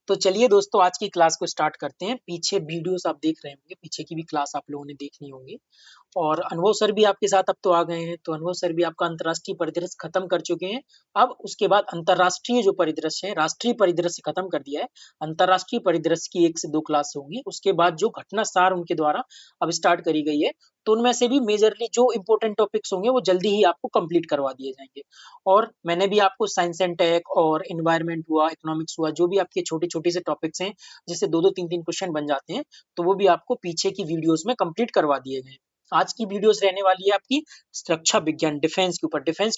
तो चलिए दोस्तों आज की क्लास को स्टार्ट करते हैं। पीछे वीडियोस आप देख रहे होंगे, पीछे की भी क्लास आप लोगों ने देखनी होगी। और अनुभव सर भी आपके साथ अब तो आ गए हैं, तो अनुभव सर भी आपका अंतर्राष्ट्रीय परिदृश्य खत्म कर चुके हैं। अब उसके बाद अंतर्राष्ट्रीय जो परिदृश्य है, राष्ट्रीय परिदृश्य खत्म कर दिया है। अंतर्राष्ट्रीय परिदृश्य की 1 से 2 क्लास होंगी। उसके बाद जो घटना सार उनके द्वारा अब स्टार्ट करी गई है, तो उनमें से भी मेजरली जो इंपॉर्टेंट टॉपिक्स होंगे वो जल्दी ही आपको कंप्लीट करवा दिए जाएंगे। और मैंने भी आपको साइंस एंड टेक और एनवायरनमेंट हुआ, इकोनॉमिक्स हुआ, जो भी आपके छोटे छोटे से टॉपिक्स हैं जिससे दो दो तीन तीन क्वेश्चन बन जाते हैं, तो वो भी आपको पीछे की वीडियोस में कंप्लीट करवा दिए गए हैं। आज की वीडियोस रहने वाली है आपकी सुरक्षा विज्ञान, डिफेंस के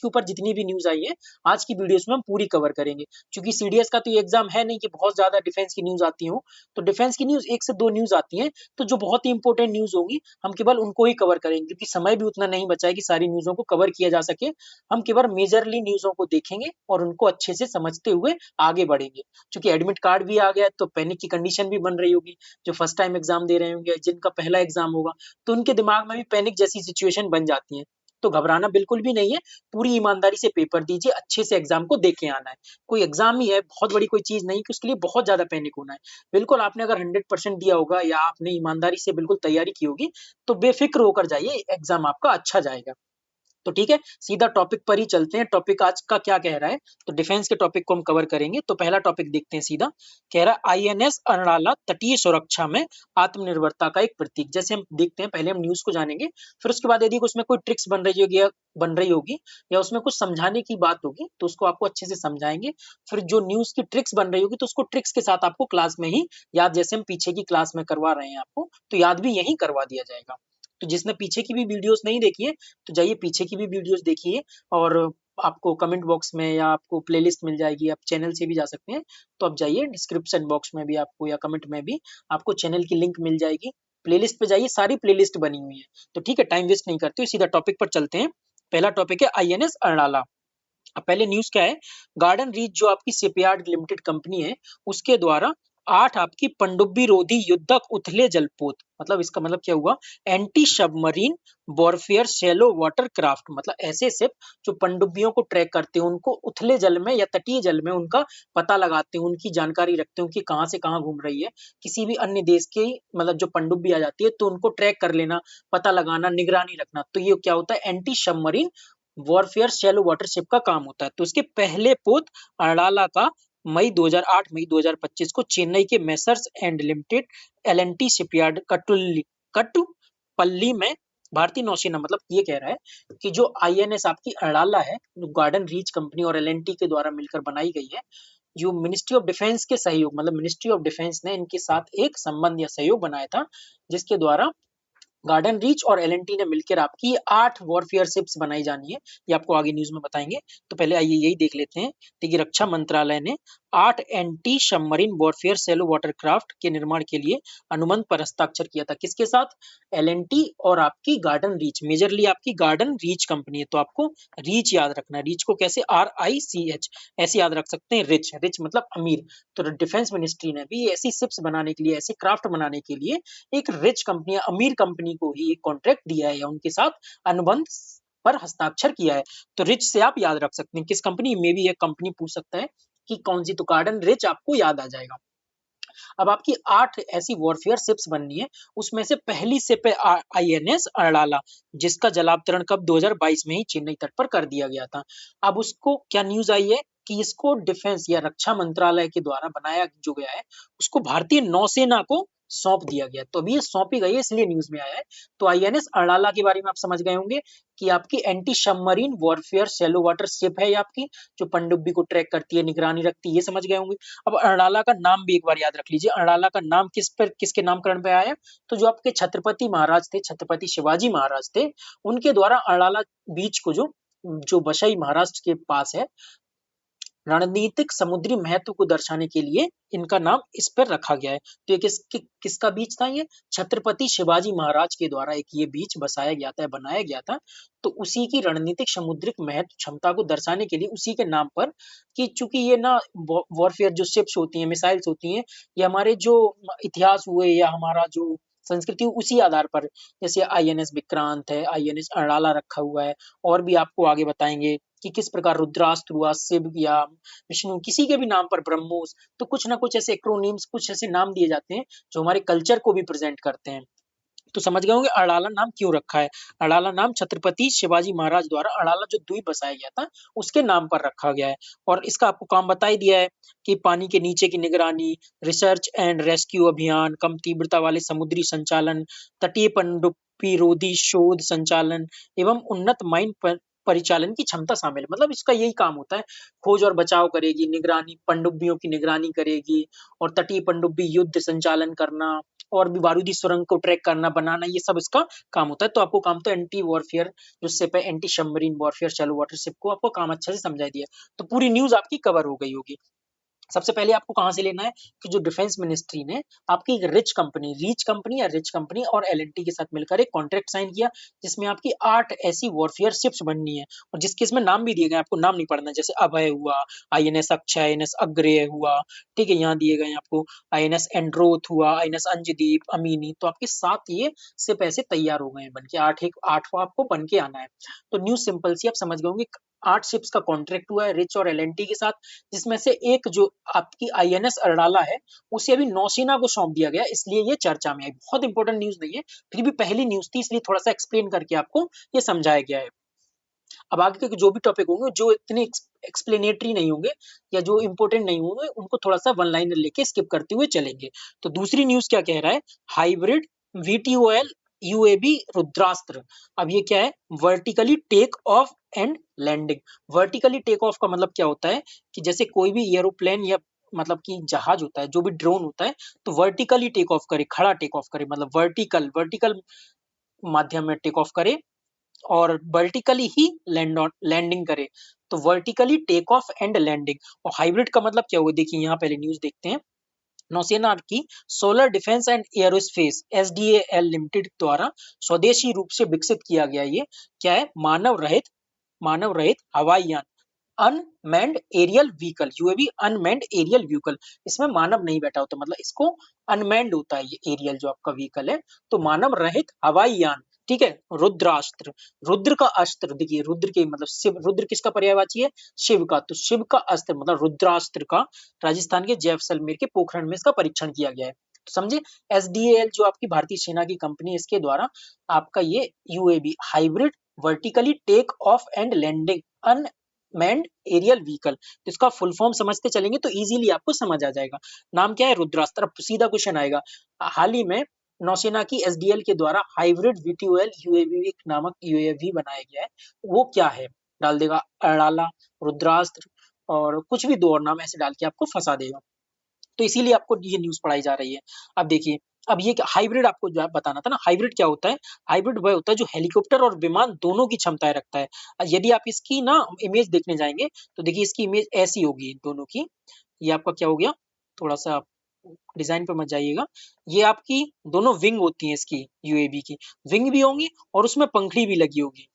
ऊपर जितनी भी न्यूज आई है आज की वीडियोस में हम पूरी कवर करेंगे। क्योंकि सीडीएस का तो ये एग्जाम है नहीं कि बहुत ज्यादा डिफेंस की न्यूज आती हो, तो डिफेंस की न्यूज 1 से 2 न्यूज आती है, तो जो बहुत ही इंपॉर्टेंट न्यूज होगी हम केवल उनको ही कवर करेंगे, क्योंकि समय भी उतना नहीं बचा है कि सारी न्यूजों को कवर किया जा सके। हम केवल मेजरली न्यूज़ों को देखेंगे और उनको अच्छे से समझते हुए आगे बढ़ेंगे। क्योंकि एडमिट कार्ड भी आ गया है, तो पैनिक की कंडीशन भी बन रही होगी। जो फर्स्ट टाइम एग्जाम दे रहे होंगे, जिनका पहला एग्जाम होगा, तो उनके दिमाग में भी पैनिक जैसी सिचुएशन बन जाती है। तो घबराना बिल्कुल भी नहीं है। पूरी ईमानदारी से पेपर दीजिए, अच्छे से एग्जाम को दे के आना है। कोई एग्जाम ही है, बहुत बड़ी कोई चीज नहीं कि उसके लिए बहुत ज्यादा पैनिक होना है। बिल्कुल आपने अगर 100% दिया होगा या आपने ईमानदारी से बिल्कुल तैयारी की होगी, तो बेफिक्र होकर जाइए, एग्जाम आपका अच्छा जाएगा। तो ठीक है, सीधा टॉपिक पर ही चलते हैं। टॉपिक आज का क्या कह रहा है, तो डिफेंस के टॉपिक को हम कवर करेंगे। तो पहला टॉपिक देखते हैं सीधा। कह रहा है आईएनएस अर्नाला तटीय सुरक्षा में आत्मनिर्भरता का एक प्रतीक। जैसे हम देखते हैं, पहले हम न्यूज को जानेंगे, फिर उसके बाद यदि उसमें कोई ट्रिक्स बन रही होगी या उसमें कुछ समझाने की बात होगी, तो उसको आपको अच्छे से समझाएंगे। फिर जो न्यूज की ट्रिक्स बन रही होगी, तो उसको ट्रिक्स के साथ आपको क्लास में ही याद, जैसे हम पीछे की क्लास में करवा रहे हैं आपको, तो याद भी यही करवा दिया जाएगा। तो जिसने पीछे की भी वीडियोस नहीं देखी है, तो जाइए पीछे की भी वीडियोस देखिए। और आपको कमेंट बॉक्स में या आपको प्लेलिस्ट मिल जाएगी, आप चैनल से भी जा सकते हैं। तो आप जाइए डिस्क्रिप्शन बॉक्स में भी आपको या कमेंट में भी आपको चैनल की लिंक मिल जाएगी। प्लेलिस्ट पे जाइए, सारी प्लेलिस्ट बनी हुई है। तो ठीक है, टाइम वेस्ट नहीं करते हुए सीधा टॉपिक पर चलते हैं। पहला टॉपिक है आईएनएस अर्नाला। अब पहले न्यूज क्या है, गार्डन रीच जो आपकी शिपयार्ड लिमिटेड कंपनी है, उसके द्वारा 8 आपकी पनडुब्बी रोधी युद्धक उथले जलपोत, मतलब इसका मतलब क्या हुआ, anti submarine warfare shallow water craft, मतलब ऐसे शिप जो पनडुब्बियों को ट्रैक करते हैं, उनको उथले जल में या तटीय जल में उनका पता लगाते हैं, उनकी जानकारी रखते हैं कि कहाँ से कहाँ घूम रही है। किसी भी अन्य देश की मतलब जो पनडुब्बी आ जाती है, तो उनको ट्रैक कर लेना, पता लगाना, निगरानी रखना, तो ये क्या होता है, एंटी सबमरीन वॉरफेयर शैलो वाटरशिप का काम होता है। तो इसके पहले पोत अड़ाला का मई 2008 मई 2025 को चेन्नई के Messrs and limited L and T shipyard Kattupalli में भारतीय नौसेना, मतलब ये कह रहा है कि जो आईएनएस आपकी अड़ाला है, जो गार्डन रीच कंपनी और एलएनटी के द्वारा मिलकर बनाई गई है, जो मिनिस्ट्री ऑफ डिफेंस के सहयोग, मतलब मिनिस्ट्री ऑफ डिफेंस ने इनके साथ एक संबंध या सहयोग बनाया था, जिसके द्वारा गार्डन रीच और एलएनटी ने मिलकर आपकी 8 वॉरफेयर शिप्स बनाई जानी है। ये आपको आगे न्यूज में बताएंगे। तो पहले आइए यही देख लेते हैं। देखिए, रक्षा मंत्रालय ने 8 anti submarine warfare shallow watercraft के निर्माण के लिए अनुबंध पर हस्ताक्षर किया था। किसके साथ, एलएनटी और आपकी गार्डन रीच, मेजरली आपकी गार्डन रीच कंपनी है। तो आपको रीच याद रखना है। रीच को कैसे, RICH ऐसे याद रख सकते हैं। रिच, रिच मतलब अमीर। तो डिफेंस मिनिस्ट्री ने भी ऐसी शिप्स बनाने के लिए, ऐसे क्राफ्ट बनाने के लिए एक रिच कंपनी, अमीर कंपनी को ही एक कॉन्ट्रैक्ट दिया है या उनके साथ अनुबंध पर हस्ताक्षर किया है। तो रिच से आप याद रख सकते हैं किस कंपनी में भी, एक कंपनी पूछ सकता है कि कौन सी, तो गार्डन रिच आपको याद आ जाएगा। अब आपकी 8 ऐसी वॉरफेयर शिप्स बननी है। उसमें से पहली शिप है आईएनएस अड़ाला, जिसका जलावतरण कब, 2022 में ही चेन्नई तट पर कर दिया गया था। अब उसको क्या न्यूज आई है कि इसको डिफेंस या रक्षा मंत्रालय के द्वारा बनाया जो गया है, उसको भारतीय नौसेना को सौंप दिया गया। तो अभी ये सौंपी गई है, इसलिए न्यूज में आया है। तो आईएनएस अड़ाला के बारे में आप समझ गए होंगे कि आपकी anti submarine warfare shallow water ship है, ये आपकी जो पनडुब्बी को ट्रैक करती है, निगरानी रखती है, ये समझ गए होंगे। अब अड़ाला का नाम भी एक बार याद रख लीजिए। अड़ाला का नाम किसके नामकरण पे आया, तो जो आपके छत्रपति महाराज थे, छत्रपति शिवाजी महाराज थे, उनके द्वारा अड़ाला बीच को, जो जो वसई महाराष्ट्र के पास है, रणनीतिक समुद्री महत्व को दर्शाने के लिए इनका नाम इस पर रखा गया है। तो ये किसका बीच था, ये छत्रपति शिवाजी महाराज के द्वारा एक ये बीच बसाया गया था, बनाया गया था। तो उसी की रणनीतिक समुद्रिक महत्व क्षमता को दर्शाने के लिए उसी के नाम पर, कि चूंकि ये ना वॉरफेयर जो शिप्स होती हैं, मिसाइल्स होती हैं, ये हमारे जो इतिहास हुए या हमारा जो संस्कृति उसी आधार पर, जैसे आईएनएस विक्रांत है, आईएनएस अड़ाला रखा हुआ है, और भी आपको आगे बताएंगे। कि किस प्रकार रुद्रास्त्र हुआ, शिव या विष्णु, किसी के भी नाम पर ब्रह्मोस, तो कुछ ना कुछ ऐसे एक्रोनिम्स, कुछ ऐसे नाम दिए जाते हैं जो हमारे कल्चर को भी प्रेजेंट करते हैं। तो समझ गए होंगे अड़ाला नाम क्यों रखा है। अड़ाला नाम छत्रपति शिवाजी महाराज द्वारा अड़ाला जो द्वीप बसाया गया था उसके नाम पर रखा गया है। और इसका आपको काम बता ही दिया है कि पानी के नीचे की निगरानी, रिसर्च एंड रेस्क्यू अभियान, कम तीव्रता वाले समुद्री संचालन, तटीय पनडुब्बी रोधी शोध संचालन एवं उन्नत माइन परिचालन की क्षमता शामिल है। मतलब इसका यही काम होता है, खोज और बचाव करेगी, निगरानी, पनडुब्बियों की निगरानी करेगी और तटीय पनडुब्बी युद्ध संचालन करना और भी बारूदी सुरंग को ट्रैक करना, बनाना, ये सब इसका काम होता है। तो आपको काम तो एंटी वॉरफेयर जो शिप है, anti submarine warfare shallow water ship को आपको काम अच्छे से समझा दिया। तो पूरी न्यूज़ आपकी कवर हो गई होगी। सबसे पहले आपको कहाँ से लेना है कि जो डिफेंस मिनिस्ट्री ने आपकी एक रिच कंपनी और एल&टी के साथ मिलकर एक कॉन्ट्रैक्ट साइन किया, जिसमें आपकी 8 ऐसी वॉरफेयर शिप्स बननी है और जिसके इसमें नाम भी दिए गए, आपको नाम नहीं पढ़ना, जैसे अभय हुआ, आईएनएस अक्षय, आईएनएस अग्रेय हुआ, ठीक है, यहाँ दिए गए आपको आईएनएस एंड्रोथ हुआ, आईएनएस अंजदीप, अमीनी, तो आपके 7 ये शिप ऐसे तैयार हो गए हैं बनके, 8वां आपको बन के आना है। तो न्यूज सिंपल सी आप समझ गए होंगे, 8 शिप्स का कॉन्ट्रैक्ट हुआ है रिच और एल&टी के साथ, जिसमें से एक जो आपकी आईएनएस अरडाला है उसे अभी नौसेना को सौंप दिया गया, इसलिए ये चर्चा में है। बहुत इंपॉर्टेंट न्यूज नहीं है, फिर भी पहली न्यूज थी इसलिए थोड़ा सा एक्सप्लेन करके आपको ये समझाया गया है। अब आगे के जो भी टॉपिक होंगे जो इतने एक्सप्लेनेटरी नहीं होंगे या जो इंपॉर्टेंट नहीं होंगे उनको थोड़ा सा वन लाइनर लेके स्किप करते हुए चलेंगे। तो दूसरी न्यूज क्या कह रहा है, हाइब्रिड वीटीओएल यूएबी रुद्रास्त्र। अब ये क्या है, vertically take off and landing. Vertically take off का मतलब क्या होता है कि जैसे कोई भी एरोप्लेन या मतलब कि जहाज होता है, जो भी ड्रोन होता है, तो वर्टिकली टेक ऑफ करे, खड़ा टेक ऑफ करे, मतलब वर्टिकल वर्टिकल माध्यम में टेक ऑफ करे और वर्टिकली ही लैंडिंग करे, तो vertically take off and landing. और हाइब्रिड का मतलब क्या हुआ, देखिए यहाँ पहले न्यूज देखते हैं। नौसेना की Solar Defence and Aerospace SDAL Limited द्वारा स्वदेशी रूप से विकसित किया गया ये क्या है, मानव रहित हवाई यान, unmanned aerial vehicle, UAV unmanned aerial vehicle. इसमें मानव नहीं बैठा होता, मतलब इसको अनमैन्ड होता है ये एरियल जो आपका व्हीकल है, तो मानव रहित हवाई यान, ठीक है। रुद्रास्त्र, रुद्र का अस्त्र, देखिए रुद्र के मतलब शिव, रुद्र किसका पर्यायवाची है, शिव का, तो शिव का अस्त्र मतलब रुद्रास्त्र का राजस्थान के जैसलमेर के पोखरण में इसका परीक्षण किया गया है। तो समझे, एसडीएल जो आपकी भारतीय सेना की कंपनी है, इसके द्वारा आपका ये UAV hybrid vertically take off and landing unmanned aerial vehicle, तो इसका फुल फॉर्म समझते चलेंगे तो इजीली आपको समझ आ जाएगा। नाम क्या है, रुद्रास्त्र। अब सीधा क्वेश्चन आएगा, हाल ही में नौसेना की एसडीएल के द्वारा हाइब्रिड वीटीओएल यूएवी नामक यूएवी बनाया गया है, वो क्या है, डाल देगा अड़ाला, रुद्रास्त्र और कुछ भी दो और नाम ऐसे डाल के आपको फंसा देगा। तो इसीलिए आपको ये न्यूज पढ़ाई जा रही है। अब देखिए, अब ये हाइब्रिड आपको जो बताना था ना, हाइब्रिड क्या होता है, हाइब्रिड वह होता है जो हेलीकॉप्टर और विमान दोनों की क्षमताएं रखता है। यदि आप इसकी ना इमेज देखने जाएंगे तो देखिए इसकी इमेज ऐसी होगी दोनों की। ये आपका क्या हो गया, थोड़ा सा डिजाइन पे मत जाइएगा, ये आपकी दोनों विंग होती हैं इसकी, यूएवी की विंग भी होंगी और उसमें पंखड़ी भी लगी होगी।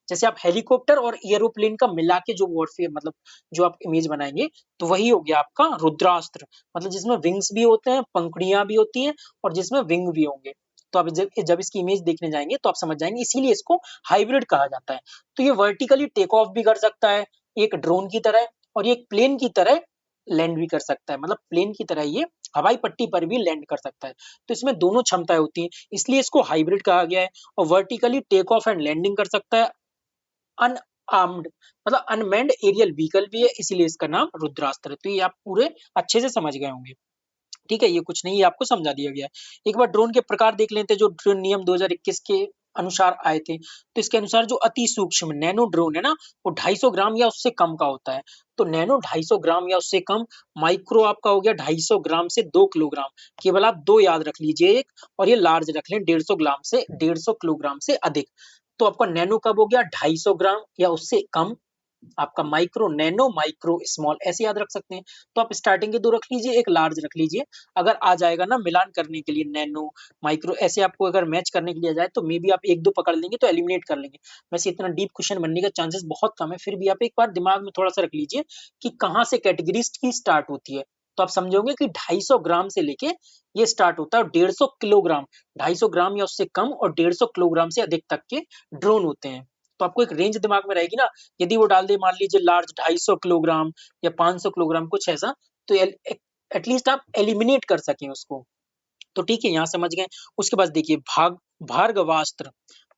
जैसे आप हेलीकॉप्टर और एरोप्लेन का मिला के जो वॉरफेयर मतलब जो आप इमेज बनाएंगे, तो वही हो गया आपका रुद्रास्त्र, मतलब जिसमें विंग्स भी होते हैं, पंखुड़ियां भी होती हैं और जिसमें विंग भी होंगे। तो आप जब इसकी इमेज देखने जाएंगे तो आप समझ जाएंगे, इसीलिए इसको हाइब्रिड कहा जाता है। तो ये वर्टिकली टेक ऑफ भी कर सकता है एक ड्रोन की तरह, और ये एक प्लेन की तरह लैंड भी कर सकता है, मतलब प्लेन की तरह ये हवाई पट्टी पर भी लैंड कर सकता है। तो इसमें दोनों क्षमताएं होती हैं, इसलिए इसको हाइब्रिड कहा गया है। और vertically take off and landing कर सकता है, अनआर्म्ड मतलब अनमैन्ड एरियल व्हीकल भी है, इसीलिए इसका नाम रुद्रास्त्र है। तो ये आप पूरे अच्छे से समझ गए होंगे, ठीक है, ये कुछ नहीं, ये आपको समझा दिया गया है। एक बार ड्रोन के प्रकार देख लेते हैं जो ड्रोन नियम 2021 के अनुसार आए थे। तो इसके अनुसार जो अति सूक्ष्म नैनो ड्रोन है ना, वो 250 ग्राम या उससे कम का होता है। तो नैनो 250 ग्राम या उससे कम, माइक्रो आपका हो गया 250 ग्राम से 2 किलोग्राम। केवल आप दो याद रख लीजिए, एक और ये लार्ज रख लें 150 ग्राम से 150 किलोग्राम से अधिक। तो आपका नैनो कब हो गया, 250 ग्राम या उससे कम। आपका माइक्रो, नैनो, माइक्रो, स्मॉल ऐसे याद रख सकते हैं। तो आप स्टार्टिंग के दो रख लीजिए, एक लार्ज रख लीजिए। अगर आ जाएगा ना मिलान करने के लिए नैनो, माइक्रो ऐसे आपको अगर मैच करने के लिए आ जाए तो मे बी आप एक दो पकड़ लेंगे तो एलिमिनेट कर लेंगे। वैसे इतना डीप क्वेश्चन बनने का चांसेस बहुत कम है, फिर भी आप एक बार दिमाग में थोड़ा सा रख लीजिए कि कहाँ से कैटेगरीज की स्टार्ट होती है। तो आप समझोगे कि 250 ग्राम से लेके ये स्टार्ट होता है, 150 किलोग्राम, 250 ग्राम या उससे कम और 150 किलोग्राम से अधिक तक के ड्रोन होते हैं। तो आपको एक रेंज दिमाग में रहेगी ना, यदि वो डाल दे मान लीजिए लार्ज 250 किलोग्राम या 500 किलोग्राम कुछ ऐसा, तो एटलीस्ट आप एलिमिनेट कर सकें उसको। तो ठीक है, यहाँ समझ गए। उसके बाद देखिए भार्गवास्त्र,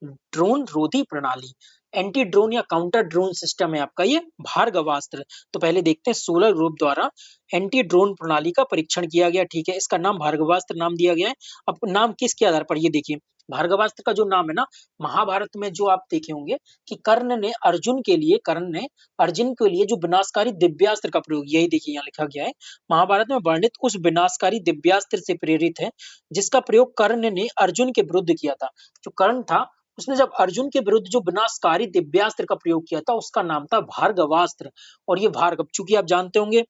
ड्रोन रोधी प्रणाली, एंटी ड्रोन या काउंटर ड्रोन सिस्टम है आपका ये भार्गवास्त्र। तो पहले देखते हैं सोलर ग्रुप द्वारा एंटी ड्रोन प्रणाली का परीक्षण किया गया, ठीक है, इसका नाम भार्गवास्त्र नाम दिया गया है। अब नाम किसके आधार पर, ये देखिए भार्गवास्त्र का जो नाम है ना, महाभारत में जो आप देखे होंगे कि कर्ण ने अर्जुन के लिए जो विनाशकारी दिव्यास्त्र का प्रयोग, यही देखिए यहाँ लिखा गया है, महाभारत में वर्णित उस विनाशकारी दिव्यास्त्र से प्रेरित है जिसका प्रयोग कर्ण ने अर्जुन के विरुद्ध किया था। जो कर्ण था, उसने जब अर्जुन के विरुद्ध जो विनाशकारी दिव्यास्त्र का प्रयोग किया था, उसका नाम था भार्गवास्त्र। और ये भार्गव, चूंकि आप जानते होंगे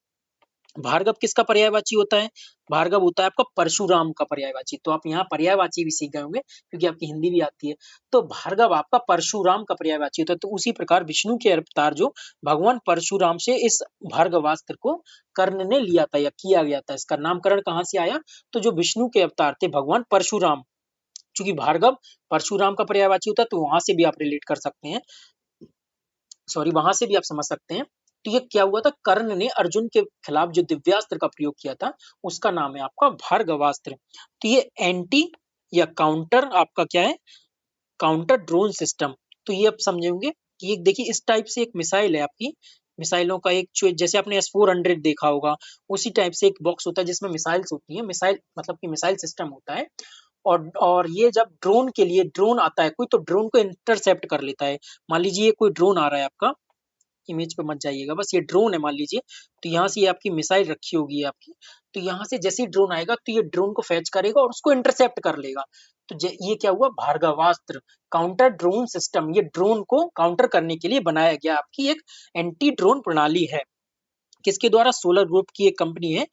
भार्गव किसका पर्यायवाची होता है, भार्गव होता है आपका परशुराम का पर्यायवाची। तो आप यहाँ पर्यायवाची भी सीख गए होंगे क्योंकि आपकी हिंदी भी आती है। तो भार्गव आपका परशुराम का पर्यायवाची होता है। तो उसी प्रकार विष्णु के अवतार जो भगवान परशुराम से इस भार्गवास्त्र को कर्ण ने लिया था या किया गया था। इसका नामकरण कहाँ से आया, तो जो विष्णु के अवतार थे भगवान परशुराम, चूंकि भार्गव परशुराम का पर्यायवाची होता है, तो वहां से भी आप रिलेट कर सकते हैं, सॉरी वहां से भी आप समझ सकते हैं। तो ये क्या हुआ था, कर्ण ने अर्जुन के खिलाफ जो दिव्यास्त्र का प्रयोग किया था, उसका नाम है आपका भार्गवास्त्र। तो ये एंटी या काउंटर आपका क्या है, काउंटर ड्रोन सिस्टम। तो ये आप समझेंगे कि ये देखिए इस टाइप से एक मिसाइल है आपकी, मिसाइलों का एक जैसे आपने S-400 देखा होगा, उसी टाइप से एक बॉक्स होता है जिसमें मिसाइल्स होती हैं, मिसाइल मतलब कि मिसाइल सिस्टम होता है। और ये जब ड्रोन के लिए ड्रोन आता है कोई, तो ड्रोन को इंटरसेप्ट कर लेता है। मान लीजिए कोई ड्रोन आ रहा है आपका, इमेज पे मत जाइएगा, बस ये ड्रोन है मान लीजिए, तो यहाँ से ये आपकी मिसाइल रखी होगी आपकी, तो यहाँ से जैसे ही ड्रोन आएगा तो ये ड्रोन को फैच करेगा और उसको इंटरसेप्ट कर लेगा। तो ये क्या हुआ, भार्गवास्त्र, काउंटर ड्रोन सिस्टम, ये ड्रोन को काउंटर करने के लिए बनाया गया आपकी एक एंटी ड्रोन प्रणाली है। किसके द्वारा, सोलर ग्रुप की एक कंपनी है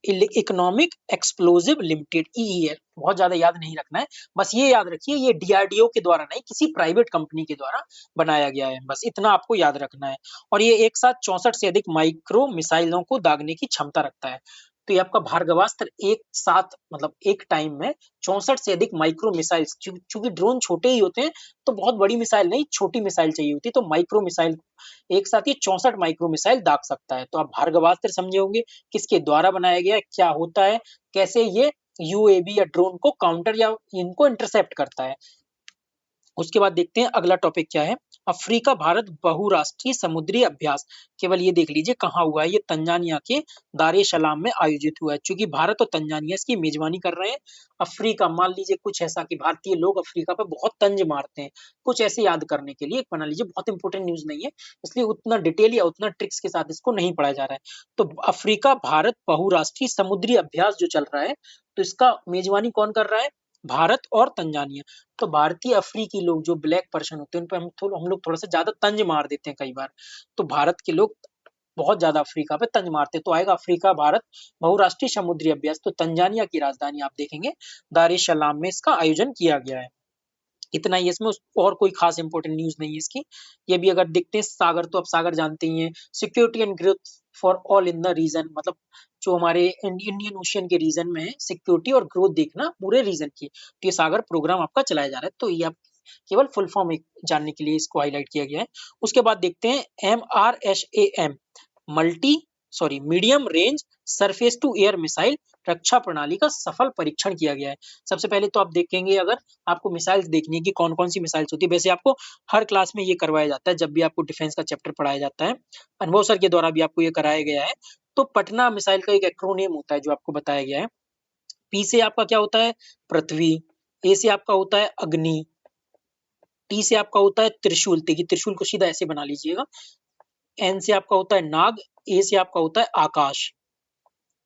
इकोनॉमिक एक्सप्लोजिव लिमिटेड, ईईएल, बहुत ज्यादा याद नहीं रखना है, बस ये याद रखिए ये डीआरडीओ के द्वारा नहीं, किसी प्राइवेट कंपनी के द्वारा बनाया गया है, बस इतना आपको याद रखना है। और ये एक साथ 64 से अधिक माइक्रो मिसाइलों को दागने की क्षमता रखता है। तो ये आपका भार्गवास्त्र एक साथ मतलब एक टाइम में 64 से अधिक माइक्रो मिसाइल्स, चूंकि ड्रोन छोटे ही होते हैं तो बहुत बड़ी मिसाइल नहीं, छोटी मिसाइल चाहिए होती है, तो माइक्रो मिसाइल एक साथ ये 64 माइक्रो मिसाइल दाग सकता है। तो आप भार्गवास्त्र समझे होंगे, किसके द्वारा बनाया गया है, क्या होता है, कैसे ये यूएवी या ड्रोन को काउंटर या इनको इंटरसेप्ट करता है। उसके बाद देखते हैं अगला टॉपिक क्या है, अफ्रीका भारत बहुराष्ट्रीय समुद्री अभ्यास। केवल ये देख लीजिए कहाँ हुआ है, ये तंजानिया के दार सलाम में आयोजित हुआ है। चूंकि भारत और तंजानिया इसकी मेजबानी कर रहे हैं। अफ्रीका, मान लीजिए कुछ ऐसा कि भारतीय लोग अफ्रीका पे बहुत तंज मारते हैं, कुछ ऐसे याद करने के लिए बना लीजिए, बहुत इंपॉर्टेंट न्यूज नहीं है, इसलिए उतना डिटेल या उतना ट्रिक्स के साथ इसको नहीं पढ़ाया जा रहा है। तो अफ्रीका भारत बहुराष्ट्रीय समुद्री अभ्यास जो चल रहा है, तो इसका मेजबानी कौन कर रहा है, भारत और तंजानिया। तो भारतीय अफ्रीकी लोग जो ब्लैक पर्सन होते हैं, उन पे हम लोग थोड़ा सा ज्यादा तंज मार देते हैं कई बार। तो भारत के लोग बहुत ज्यादा अफ्रीका पे तंज मारते हैं। तो आएगा अफ्रीका भारत बहुराष्ट्रीय समुद्री अभ्यास। तो तंजानिया की राजधानी आप देखेंगे दार ए सलाम में इसका आयोजन किया गया है। इतना ही है इसमें, और कोई खास इंपॉर्टेंट न्यूज नहीं है इसकी। ये भी अगर देखते हैं सागर, तो आप सागर जानते ही हैं, security and growth for all in the region, मतलब जो हमारे इंडियन ओशियन के रीजन में है, सिक्योरिटी और ग्रोथ देखना पूरे रीजन की। तो ये सागर प्रोग्राम आपका चलाया जा रहा है। तो ये आप केवल फुल फॉर्म जानने के लिए इसको हाईलाइट किया गया है। उसके बाद देखते हैं MRSAM, multi sorry medium range surface to air missile रक्षा प्रणाली का सफल परीक्षण किया गया है। सबसे पहले तो आप देखेंगे, अगर आपको मिसाइल्स देखनी है कि कौन कौन सी मिसाइल्स होती है, वैसे आपको हर क्लास में ये करवाया जाता है जब भी आपको डिफेंस का चैप्टर पढ़ाया जाता है, अनुभव सर के द्वारा भी आपको ये कराया गया है। तो पटना मिसाइल का एक एक्रोनियम होता है जो आपको बताया गया है। पी से आपका क्या होता है, पृथ्वी, ए से आपका होता है अग्नि, टी से आपका होता है त्रिशूल, देखिए त्रिशूल को सीधा ऐसे बना लीजिएगा, एन से आपका होता है नाग, ए से आपका होता है आकाश।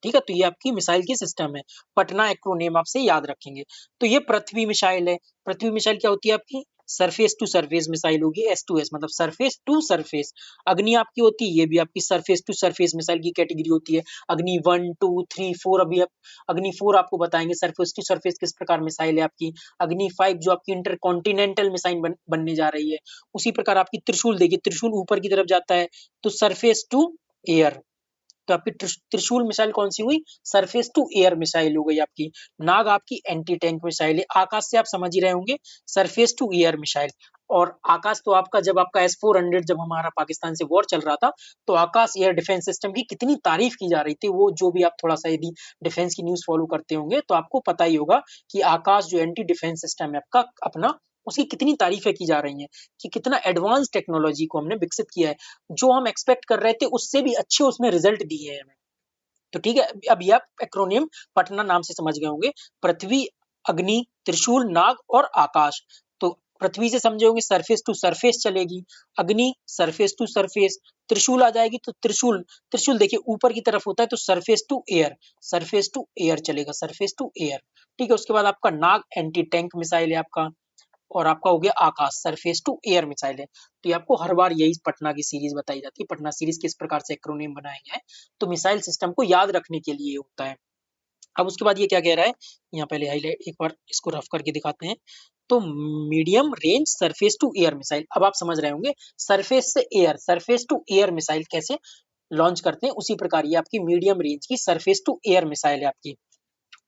ठीक है, तो ये आपकी मिसाइल की सिस्टम है, पटना एक्रोनियम आपसे याद रखेंगे। तो ये पृथ्वी मिसाइल है। पृथ्वी मिसाइल क्या होती है आपकी, सरफेस टू सरफेस मिसाइल होगी, S2S मतलब सरफेस टू सरफेस। अग्नि आपकी होती है, ये भी आपकी सरफेस टू सरफेस मिसाइल की कैटेगरी होती है। अग्नि 1 2 3 4, अभी आप अग्नि 4 आपको बताएंगे सरफेस टू सरफेस किस प्रकार मिसाइल है आपकी। अग्नि 5 जो आपकी इंटर कॉन्टिनेंटल मिसाइल बनने जा रही है। उसी प्रकार आपकी त्रिशूल देखिए, त्रिशूल ऊपर की तरफ जाता है, तो सरफेस टू एयर। तो आपकी त्रिशूल मिसाइल कौन सी हुई? सरफेस टू एयर मिसाइल हो गई आपकी। नाग आपकी एंटी टैंक मिसाइल है। आकाश से आप समझ ही रहे होंगे, सरफेस टू एयर मिसाइल। और आकाश तो आपका जब आपका S-400 जब हमारा पाकिस्तान से वॉर चल रहा था, तो आकाश एयर डिफेंस सिस्टम की कितनी तारीफ की जा रही थी। वो जो भी आप थोड़ा-सा यदि डिफेंस की न्यूज़ फॉलो करते होंगे, तो आपको पता ही होगा कि आकाश जो एंटी डिफेंस सिस्टम है आपका अपना, उसकी कितनी तारीफें की जा रही हैं कि कितना एडवांस टेक्नोलॉजी को हमने विकसित किया है। जो हम एक्सपेक्ट कर रहे थे उससे भी अच्छे उसमें रिजल्ट दिए हैं हमें। तो ठीक है, अब ये आप एक्रोनियम पटना नाम से समझ गए होंगे। पृथ्वी, अग्नि, त्रिशूल, नाग और आकाश। तो पृथ्वी से समझे होंगे सरफेस टू सरफेस चलेगी, अग्नि सरफेस टू सरफेस, त्रिशूल आ जाएगी तो त्रिशूल, त्रिशूल देखिए ऊपर की तरफ होता है तो सरफेस टू एयर चलेगा, सरफेस टू एयर। ठीक है, उसके बाद आपका नाग एंटी टैंक मिसाइल है आपका, और आपका हो गया आकाश सरफेस टू एयर मिसाइल है। तो ये आपको हर बार यही पटना की सीरीज बताई जाती है, पटना सीरीज किस प्रकार से एक्रोनियम बनाया गया है, तो मिसाइल सिस्टम को याद रखने के लिए होता है। अब उसके बाद ये क्या कह रहा है, यहाँ पहले हाईलाइट एक बार इसको रफ करके दिखाते हैं। तो medium range surface to air missile, अब आप समझ रहे होंगे सरफेस से air, surface to air missile कैसे लॉन्च करते हैं, उसी प्रकार ये आपकी मीडियम रेंज की सरफेस टू एयर मिसाइल है आपकी।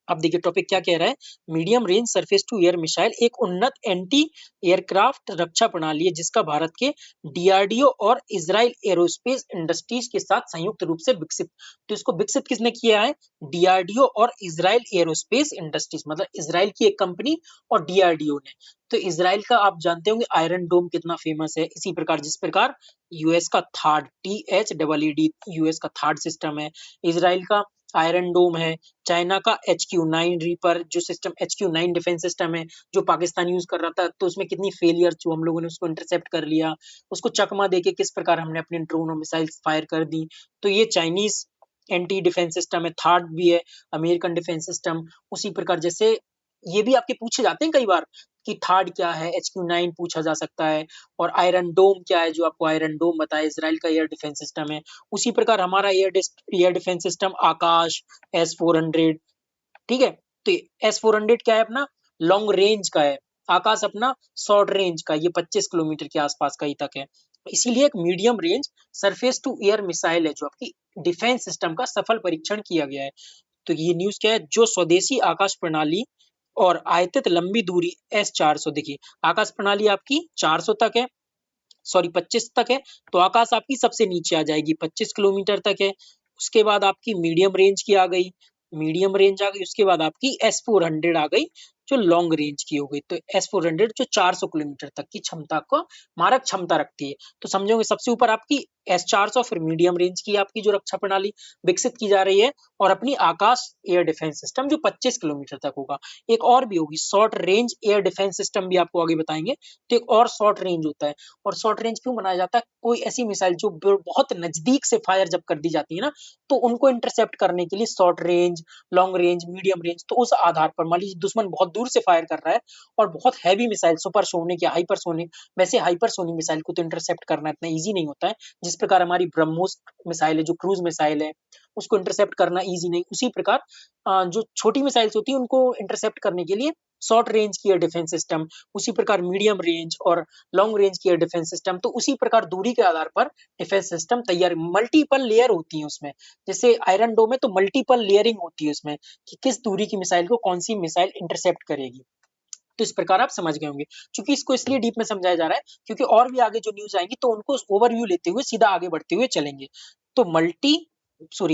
अब देखिए टॉपिक क्या कह रहा है, medium range surface to air missile एक उन्नत एंटी एयरक्राफ्ट रक्षा प्रणाली है जिसका भारत के डीआरडीओ और इजराइल एरोस्पेस इंडस्ट्रीज के साथ संयुक्त रूप से विकसित, तो इसको विकसित किसने किया है? डीआरडीओ और इजराइल एरोस्पेस इंडस्ट्रीज, मतलब इजराइल की एक कंपनी और डीआरडीओ ने। तो इजराइल का आप जानते होंगे आयरन डोम कितना फेमस है, इसी प्रकार जिस प्रकार यूएस का थार्ड THEED यूएस का थार्ड सिस्टम है, इजराइल का आयरन डोम है, चाइना का HQ9 रीपर जो सिस्टम HQ9 डिफेंस सिस्टम है, जो पाकिस्तान यूज कर रहा था, तो उसमें कितनी फेलियर जो हम लोगों ने उसको इंटरसेप्ट कर लिया, उसको चकमा देके किस प्रकार हमने अपने ड्रोन और मिसाइल्स फायर कर दी। तो ये चाइनीज एंटी डिफेंस सिस्टम है, थार्ड भी है अमेरिकन डिफेंस सिस्टम। उसी प्रकार जैसे ये भी आपके पूछे जाते हैं कई बार कि थार्ड क्या है, HQ9 पूछा जा सकता है, और आयरन डोम क्या है, जो आपको आयरन डोम बताया इजराइल का एयर डिफेंस सिस्टम है। उसी प्रकार हमारा एयर डिफेंस सिस्टम आकाश S-400, ठीक है। तो S-400 क्या है अपना, लॉन्ग रेंज का है, आकाश अपना शॉर्ट रेंज का, ये 25 किलोमीटर के आसपास का ही तक है। इसीलिए एक medium range surface to air missile है जो आपकी डिफेंस सिस्टम का सफल परीक्षण किया गया है। तो ये न्यूज क्या है, जो स्वदेशी आकाश प्रणाली और आयतित लंबी दूरी S-400, देखिए आकाश प्रणाली आपकी 400 तक है, सॉरी 25 तक है, तो आकाश आपकी सबसे नीचे आ जाएगी, 25 किलोमीटर तक है। उसके बाद आपकी मीडियम रेंज की आ गई, मीडियम रेंज आ गई, उसके बाद आपकी S-400 आ गई जो लॉन्ग रेंज की हो गई। तो S-400 जो 400 किलोमीटर तक की क्षमता को मारक क्षमता रखती है। तो समझोगे सबसे ऊपर आपकी S-400, फिर मीडियम रेंज की आपकी जो रक्षा प्रणाली विकसित की जा रही है, और अपनी आकाश एयर डिफेंस सिस्टम जो 25 किलोमीटर तक होगा। एक और भी होगी short range air defence system, भी आपको आगे बताएंगे। तो एक और शॉर्ट रेंज होता है, और शॉर्ट रेंज क्यों बनाया जाता है, कोई ऐसी मिसाइल जो बहुत नजदीक से फायर जब कर दी जाती है ना, तो उनको इंटरसेप्ट करने के लिए short range, long range, medium range, तो उस आधार पर मान लीजिए दुश्मन बहुत दूर से फायर कर रहा है और बहुत हैवी मिसाइल सुपरसोनिक या हाइपरसोनिक, वैसे हाइपरसोनिक मिसाइल को तो इंटरसेप्ट करना इतना ईजी नहीं होता है, जिस प्रकार हमारी ब्रह्मोस मिसाइल है जो क्रूज मिसाइल है, उसको इंटरसेप्ट करना ईजी नहीं, उसी प्रकार जो छोटी मिसाइल्स होती है उनको इंटरसेप्ट करने के लिए शॉर्ट रेंज की एयर डिफेंस सिस्टम, उसी प्रकार मीडियम रेंज और लॉन्ग रेंज की एयर डिफेंस सिस्टम, तो उसी प्रकार दूरी के आधार पर डिफेंस सिस्टम तैयार, मल्टीपल लेयर होती है उसमें। जैसे आयरन डोम में तो मल्टीपल लेयरिंग होती है उसमें कि किस दूरी की मिसाइल को कौन सी मिसाइल इंटरसेप्ट करेगी। तो इस प्रकार आप समझ गए होंगे, क्योंकि इसको इसलिए डीप में समझाया जा रहा है क्योंकि और भी आगे जो न्यूज आएंगी तो उनको ओवरव्यू लेते हुए सीधा आगे बढ़ते हुए चलेंगे। तो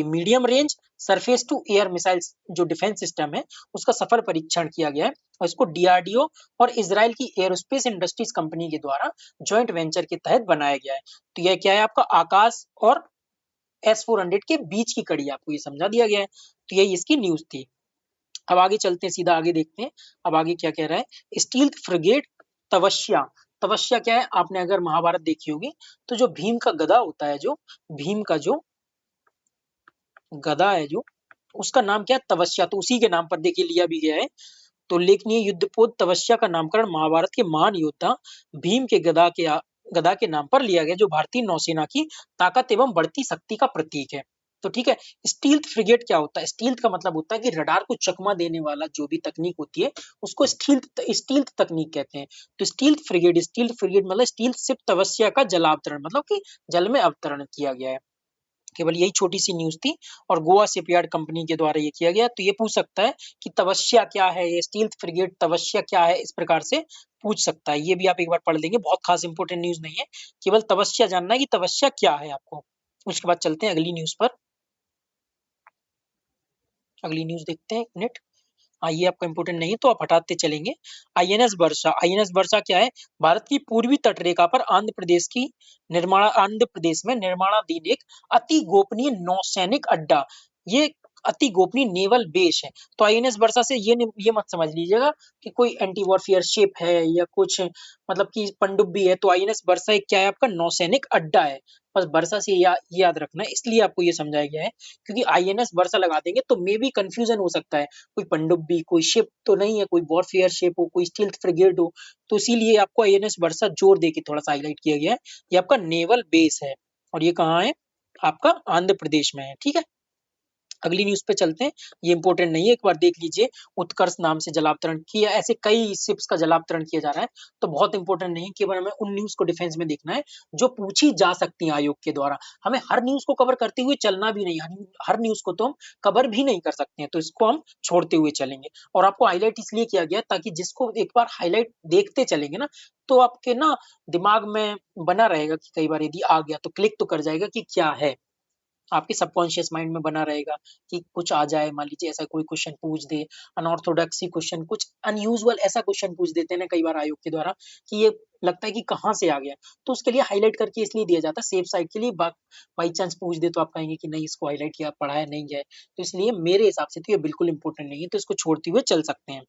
medium range surface to air missiles जो डिफेंस सिस्टम है उसका सफल परीक्षण किया गया है, और इसको डीआरडीओ और इजराइल की एरोस्पेस इंडस्ट्रीज कंपनी के द्वारा जॉइंट वेंचर के तहत बनाया गया है। तो यह क्या है आपका आकाश और S-400 के बीच की कड़ी, आपको ये समझा दिया गया है। तो यही इसकी न्यूज थी। अब आगे चलते हैं, सीधा आगे देखते हैं। अब आगे क्या कह रहा है, स्टील्थ फ्रिगेट तवश्या। तवश्या क्या है, आपने अगर महाभारत देखी होगी तो जो भीम का गदा होता है, जो भीम का जो गदा है, जो उसका नाम क्या है, तवश्या, तो उसी के नाम पर देखिए लिया भी गया है। तो उल्लेखनीय युद्धपोत तवश्या का नामकरण महाभारत के महान योद्धा भीम के गदा के नाम पर लिया गया, जो भारतीय नौसेना की ताकत एवं बढ़ती शक्ति का प्रतीक है। तो ठीक है, स्टील्थ फ्रिगेट क्या होता है, स्टील्थ का मतलब होता है कि रडार को चकमा देने वाला जो भी तकनीक होती है उसको स्टील्थ तकनीक कहते हैं। तो स्टील्थ फ्रिगेट मतलब स्टील्थ शिप तवश्या का जलावतरण, मतलब कि जल में अवतरण किया गया है। केवल यही छोटी-सी न्यूज़ थी और गोवा शिपयार्ड कंपनी के द्वारा ये किया गया। तो ये पूछ सकता है कि तवस्या क्या है? ये स्टील्थ फ्रिगेट तवस्या क्या है? इस प्रकार से पूछ सकता है। ये भी आप एक बार पढ़ लेंगे, बहुत खास इंपॉर्टेंट न्यूज़ नहीं है। केवल तवस्या जानना है कि तवस्या क्या है आपको। उसके बाद चलते हैं अगली न्यूज़ पर। अगली न्यूज़ देखते हैं, 1 मिनट। हाँ, ये आपका इम्पोर्टेंट नहीं है तो आप हटाते चलेंगे। आईएनएस वर्षा, आईएनएस वर्षा क्या है? भारत की पूर्वी तटरेखा पर आंध्र प्रदेश में निर्माणाधीन एक अति गोपनीय नौसैनिक अड्डा। ये अति गोपनीय नेवल बेस है। तो आईएनएस वर्षा से ये मत समझ लीजिएगा कि कोई एंटी वॉरफेयर शिप है या कुछ मतलब कि पनडुब्बी है। तो आईएनएस वर्षा एक क्या है आपका नौसैनिक अड्डा है। बस वर्षा से ये याद रखना है, इसलिए आपको ये समझाया गया है क्योंकि आईएनएस वर्षा लगा देंगे तो मे बी कन्फ्यूजन हो सकता है। कोई पनडुब्बी, कोई शिप तो नहीं है, कोई वॉरफेयर शिप हो, कोई स्टील्थ फ्रिगेट हो, तो इसीलिए आपको आईएनएस वर्षा जोर दे के थोड़ा-सा हाइलाइट किया गया है। ये आपका नेवल बेस है और ये कहाँ है? आपका आंध्र प्रदेश में है, ठीक है? अगली न्यूज़ पे चलते हैं, ये इम्पोर्टेंट नहीं है, एक बार देख लीजिए। उत्कर्ष नाम से जलावतरण किया, ऐसे कई शिप्स का जलावतरण किया जा रहा है, तो बहुत इम्पोर्टेंट नहीं है, केवल हमें उन न्यूज़ को डिफेंस में देखना है, जो पूछी जा सकती हैं आयोग के द्वारा। हमें हर न्यूज़ को कवर करते हुए चलना भी नहीं, हर न्यूज़ को तो हम कवर भी नहीं कर सकते हैं, तो इसको हम छोड़ते हुए चलेंगे। और आपको हाइलाइट इसलिए किया गया है, ताकि जिसको एक बार हाइलाइट देखते चलेंगे ना, तो आपके ना दिमाग में बना रहेगा कि कई बार यदि आ गया, तो क्लिक तो कर जाएगा कि क्या है। आपके सबकॉन्शियस माइंड में बना रहेगा कि कुछ आ जाए, मान लीजिए ऐसा कोई क्वेश्चन पूछ दे, अनऑर्थोडॉक्स ही क्वेश्चन, कुछ अनयूजुअल ऐसा क्वेश्चन पूछ देते हैं ना कई बार आयोग के द्वारा कि ये लगता है कि कहाँ से आ गया? तो उसके लिए हाइलाइट करके इसलिए दिया जाता है सेफ साइड के लिए। बाई चांस पूछ दे तो आप कहेंगे कि नहीं इसको हाइलाइट किया, पढ़ा है, नहीं है। तो इसलिए मेरे हिसाब से तो ये बिल्कुल इंपॉर्टेंट नहीं है, तो इसको छोड़ते हुए चल सकते हैं।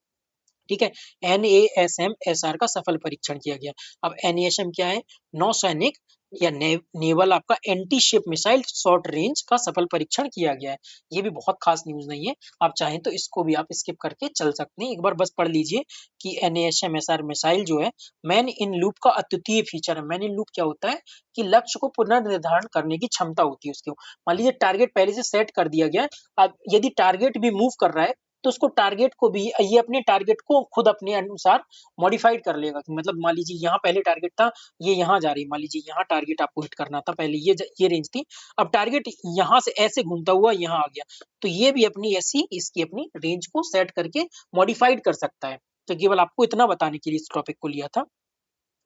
ठीक है? एनएएसएम-एसआर का सफल परीक्षण किया गया। अब एनएएसएम क्या है? नौसैनिक या नेवल आपका anti ship missile short range का सफल परीक्षण किया गया है। ये भी बहुत खास न्यूज़ नहीं है। आप चाहें तो इसको भी आप स्किप करके चल सकते हैं। एक बार बस पढ़ लीजिए कि एनएएसएम-एसआर मिसाइल जो है, मैन इन लूप का अद्वितीय फीचर है। मैन इन लूप क्या होता है कि लक्ष्य को पुनर्निर्धारण करने की क्षमता होती है उसकी। मान लीजिए टारगेट पहले से सेट कर दिया गया है। अब यदि टारगेट भी मूव कर रहा है, तो उसको टारगेट को भी ये अपने टारगेट को खुद अपने अनुसार मॉडिफाइड कर लेगा कि मतलब मान लीजिए यहाँ पहले टारगेट था, ये यहाँ जा रही है। मान लीजिए यहाँ टारगेट आपको हिट करना था, पहले ये रेंज थी। अब टारगेट यहाँ से ऐसे घूमता हुआ यहाँ आ गया। तो ये भी अपनी ऐसी इसकी अपनी रेंज को सेट करके मॉडिफाइड कर सकता है। तो केवल आपको इतना बताने के लिए इस टॉपिक को लिया था।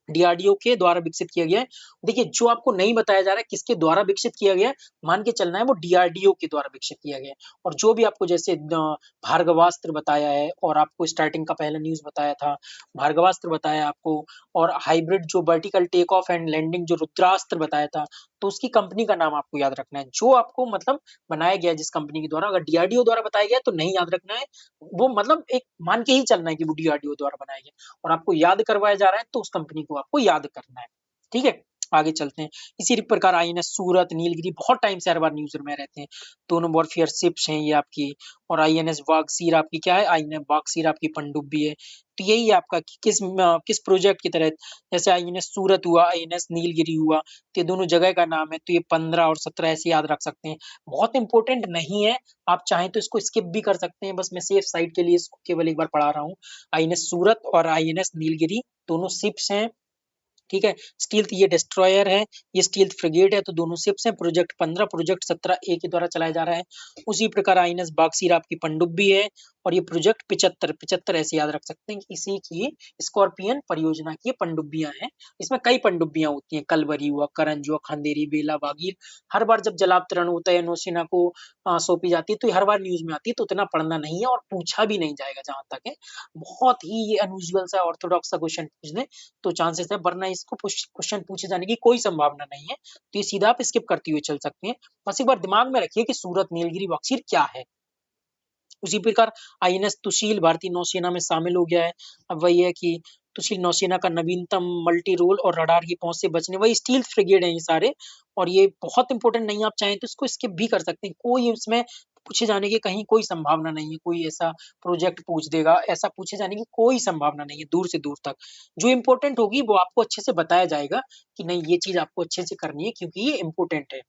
डीआरडीओ के द्वारा विकसित किया गया है। देखिए, जो आपको नहीं बताया जा रहा है किसके द्वारा विकसित किया गया है, मान के चलना है वो डीआरडीओ के द्वारा विकसित किया गया है। और जो भी आपको जैसे भार्गवास्त्र बताया है और आपको स्टार्टिंग का पहला न्यूज़ बताया था, भार्गवास्त्र बताया आपको और हाइब्रिड जो vertical take off and landing जो रुद्रास्त्र बताया था, तो उसकी कंपनी का नाम आपको याद रखना है। जो आपको मतलब बनाया गया है जिस कंपनी के द्वारा, अगर डीआरडीओ द्वारा बताया गया है तो नहीं याद रखना है। वो मतलब एक मान के ही चलना है कि वो डीआरडीओ द्वारा बनाया गया है। और आपको याद करवाया जा रहा है तो उस कंपनी को आपको याद करना है। ठीक है? आगे चलते हैं। इसी प्रकार आईएनएस सूरत, नीलगिरी बहुत टाइम से हर बार न्यूज़ में रहते हैं। दोनों वॉरफेयर शिप्स हैं ये आपकी और आईएनएस वागसीर आपकी क्या है? आईएनएस वागसीर आपकी पनडुब्बी है। तो यही है आपका कि किस प्रोजेक्ट के तहत जैसे आईएनएस सूरत हुआ, आईएनएस नीलगिरी हुआ, तो ये दोनों जगह का नाम है। तो ये 15 और 17 ऐसे याद रख सकते हैं। बहुत इंपॉर्टेंट नहीं है, आप चाहें तो इसको स्किप भी कर सकते हैं। बस मैं सेफ साइड के लिए इसको केवल एक बार पढ़ा रहा हूँ। आईएनएस सूरत और आईएनएस नीलगिरी दोनों शिप्स हैं। ठीक है? स्टील्थ ये डिस्ट्रॉयर है, ये स्टील्थ फ्रिगेट है, तो दोनों शिप्स हैं। प्रोजेक्ट 15, प्रोजेक्ट 17 ए के द्वारा चलाया जा रहा है। उसी प्रकार आईएनएस बागसीर आपकी पनडुब्बी है और ये प्रोजेक्ट 75, 75 ऐसे याद रख सकते हैं कि इसी की स्कॉर्पियन परियोजना की ये पनडुब्बियाँ हैं। इसमें कई पनडुब्बियाँ होती हैं, कलवरी हुआ, करंज हुआ, खांदेरी, बेला, वागीर। हर बार जब जलावतरण होता है, नौसेना को सौंपी जाती है, तो ये हर बार न्यूज़ में आती है, तो उतना पढ़ना नहीं है और पूछा भी नहीं जाएगा जहाँ तक है। बहुत ही ये अनयूजुअल सा ऑर्थोडॉक्स सा क्वेश्चन पूछ दें तो चांसेस है, वरना इसको क्वेश्चन पूछे जाने की कोई संभावना नहीं है। तो ये सीधा आप स्किप करते हुए चल सकते हैं। बस एक बार दिमाग में रखिए कि सूरत, नीलगिरी, बक्सीर क्या है। उसी प्रकार आईएनएस तुशील भारतीय नौसेना में शामिल हो गया है। अब वही है कि तुशील नौसेना का नवीनतम मल्टी रोल और रडार की पहुंच से बचने वही स्टील फ्रिगेड है ये सारे और ये बहुत इंपॉर्टेंट नहीं है, आप चाहें तो इसको स्किप भी कर सकते हैं। कोई इसमें पूछे जाने की कहीं कोई संभावना नहीं है, कोई ऐसा प्रोजेक्ट पूछ देगा, ऐसा पूछे जाने की कोई संभावना नहीं है दूर से दूर तक। जो इम्पोर्टेंट होगी वो आपको अच्छे से बताया जाएगा कि नहीं ये चीज़ आपको अच्छे से करनी है क्योंकि ये इम्पोर्टेंट है।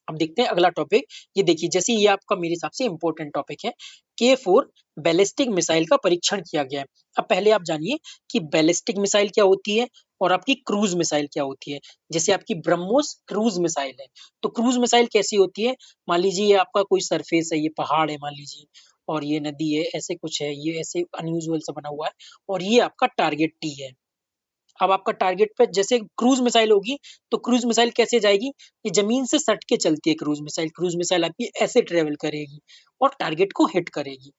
अब देखते हैं अगला टॉपिक। ये देखिए जैसे ये आपका मेरे हिसाब से इम्पोर्टेंट टॉपिक है। K4 बैलिस्टिक मिसाइल का परीक्षण किया गया है। अब पहले आप जानिए कि बैलिस्टिक मिसाइल क्या होती है और आपकी क्रूज मिसाइल क्या होती है। जैसे आपकी ब्रह्मोस क्रूज मिसाइल है, तो क्रूज मिसाइल कैसी होती है, मान लीजिए ये आपका कोई सरफेस है, ये पहाड़ है मान लीजिए, और ये नदी है, ऐसे कुछ है, ये ऐसे अनयूजुअल सा बना हुआ है, और ये आपका टारगेट टी है। अब आपका टारगेट पे जैसे क्रूज मिसाइल होगी, तो क्रूज मिसाइल कैसे जाएगी, ये जमीन से सट के चलती है क्रूज मिसाइल। क्रूज मिसाइल आपकी ऐसे ट्रेवल करेगी और टारगेट को हिट करेगी।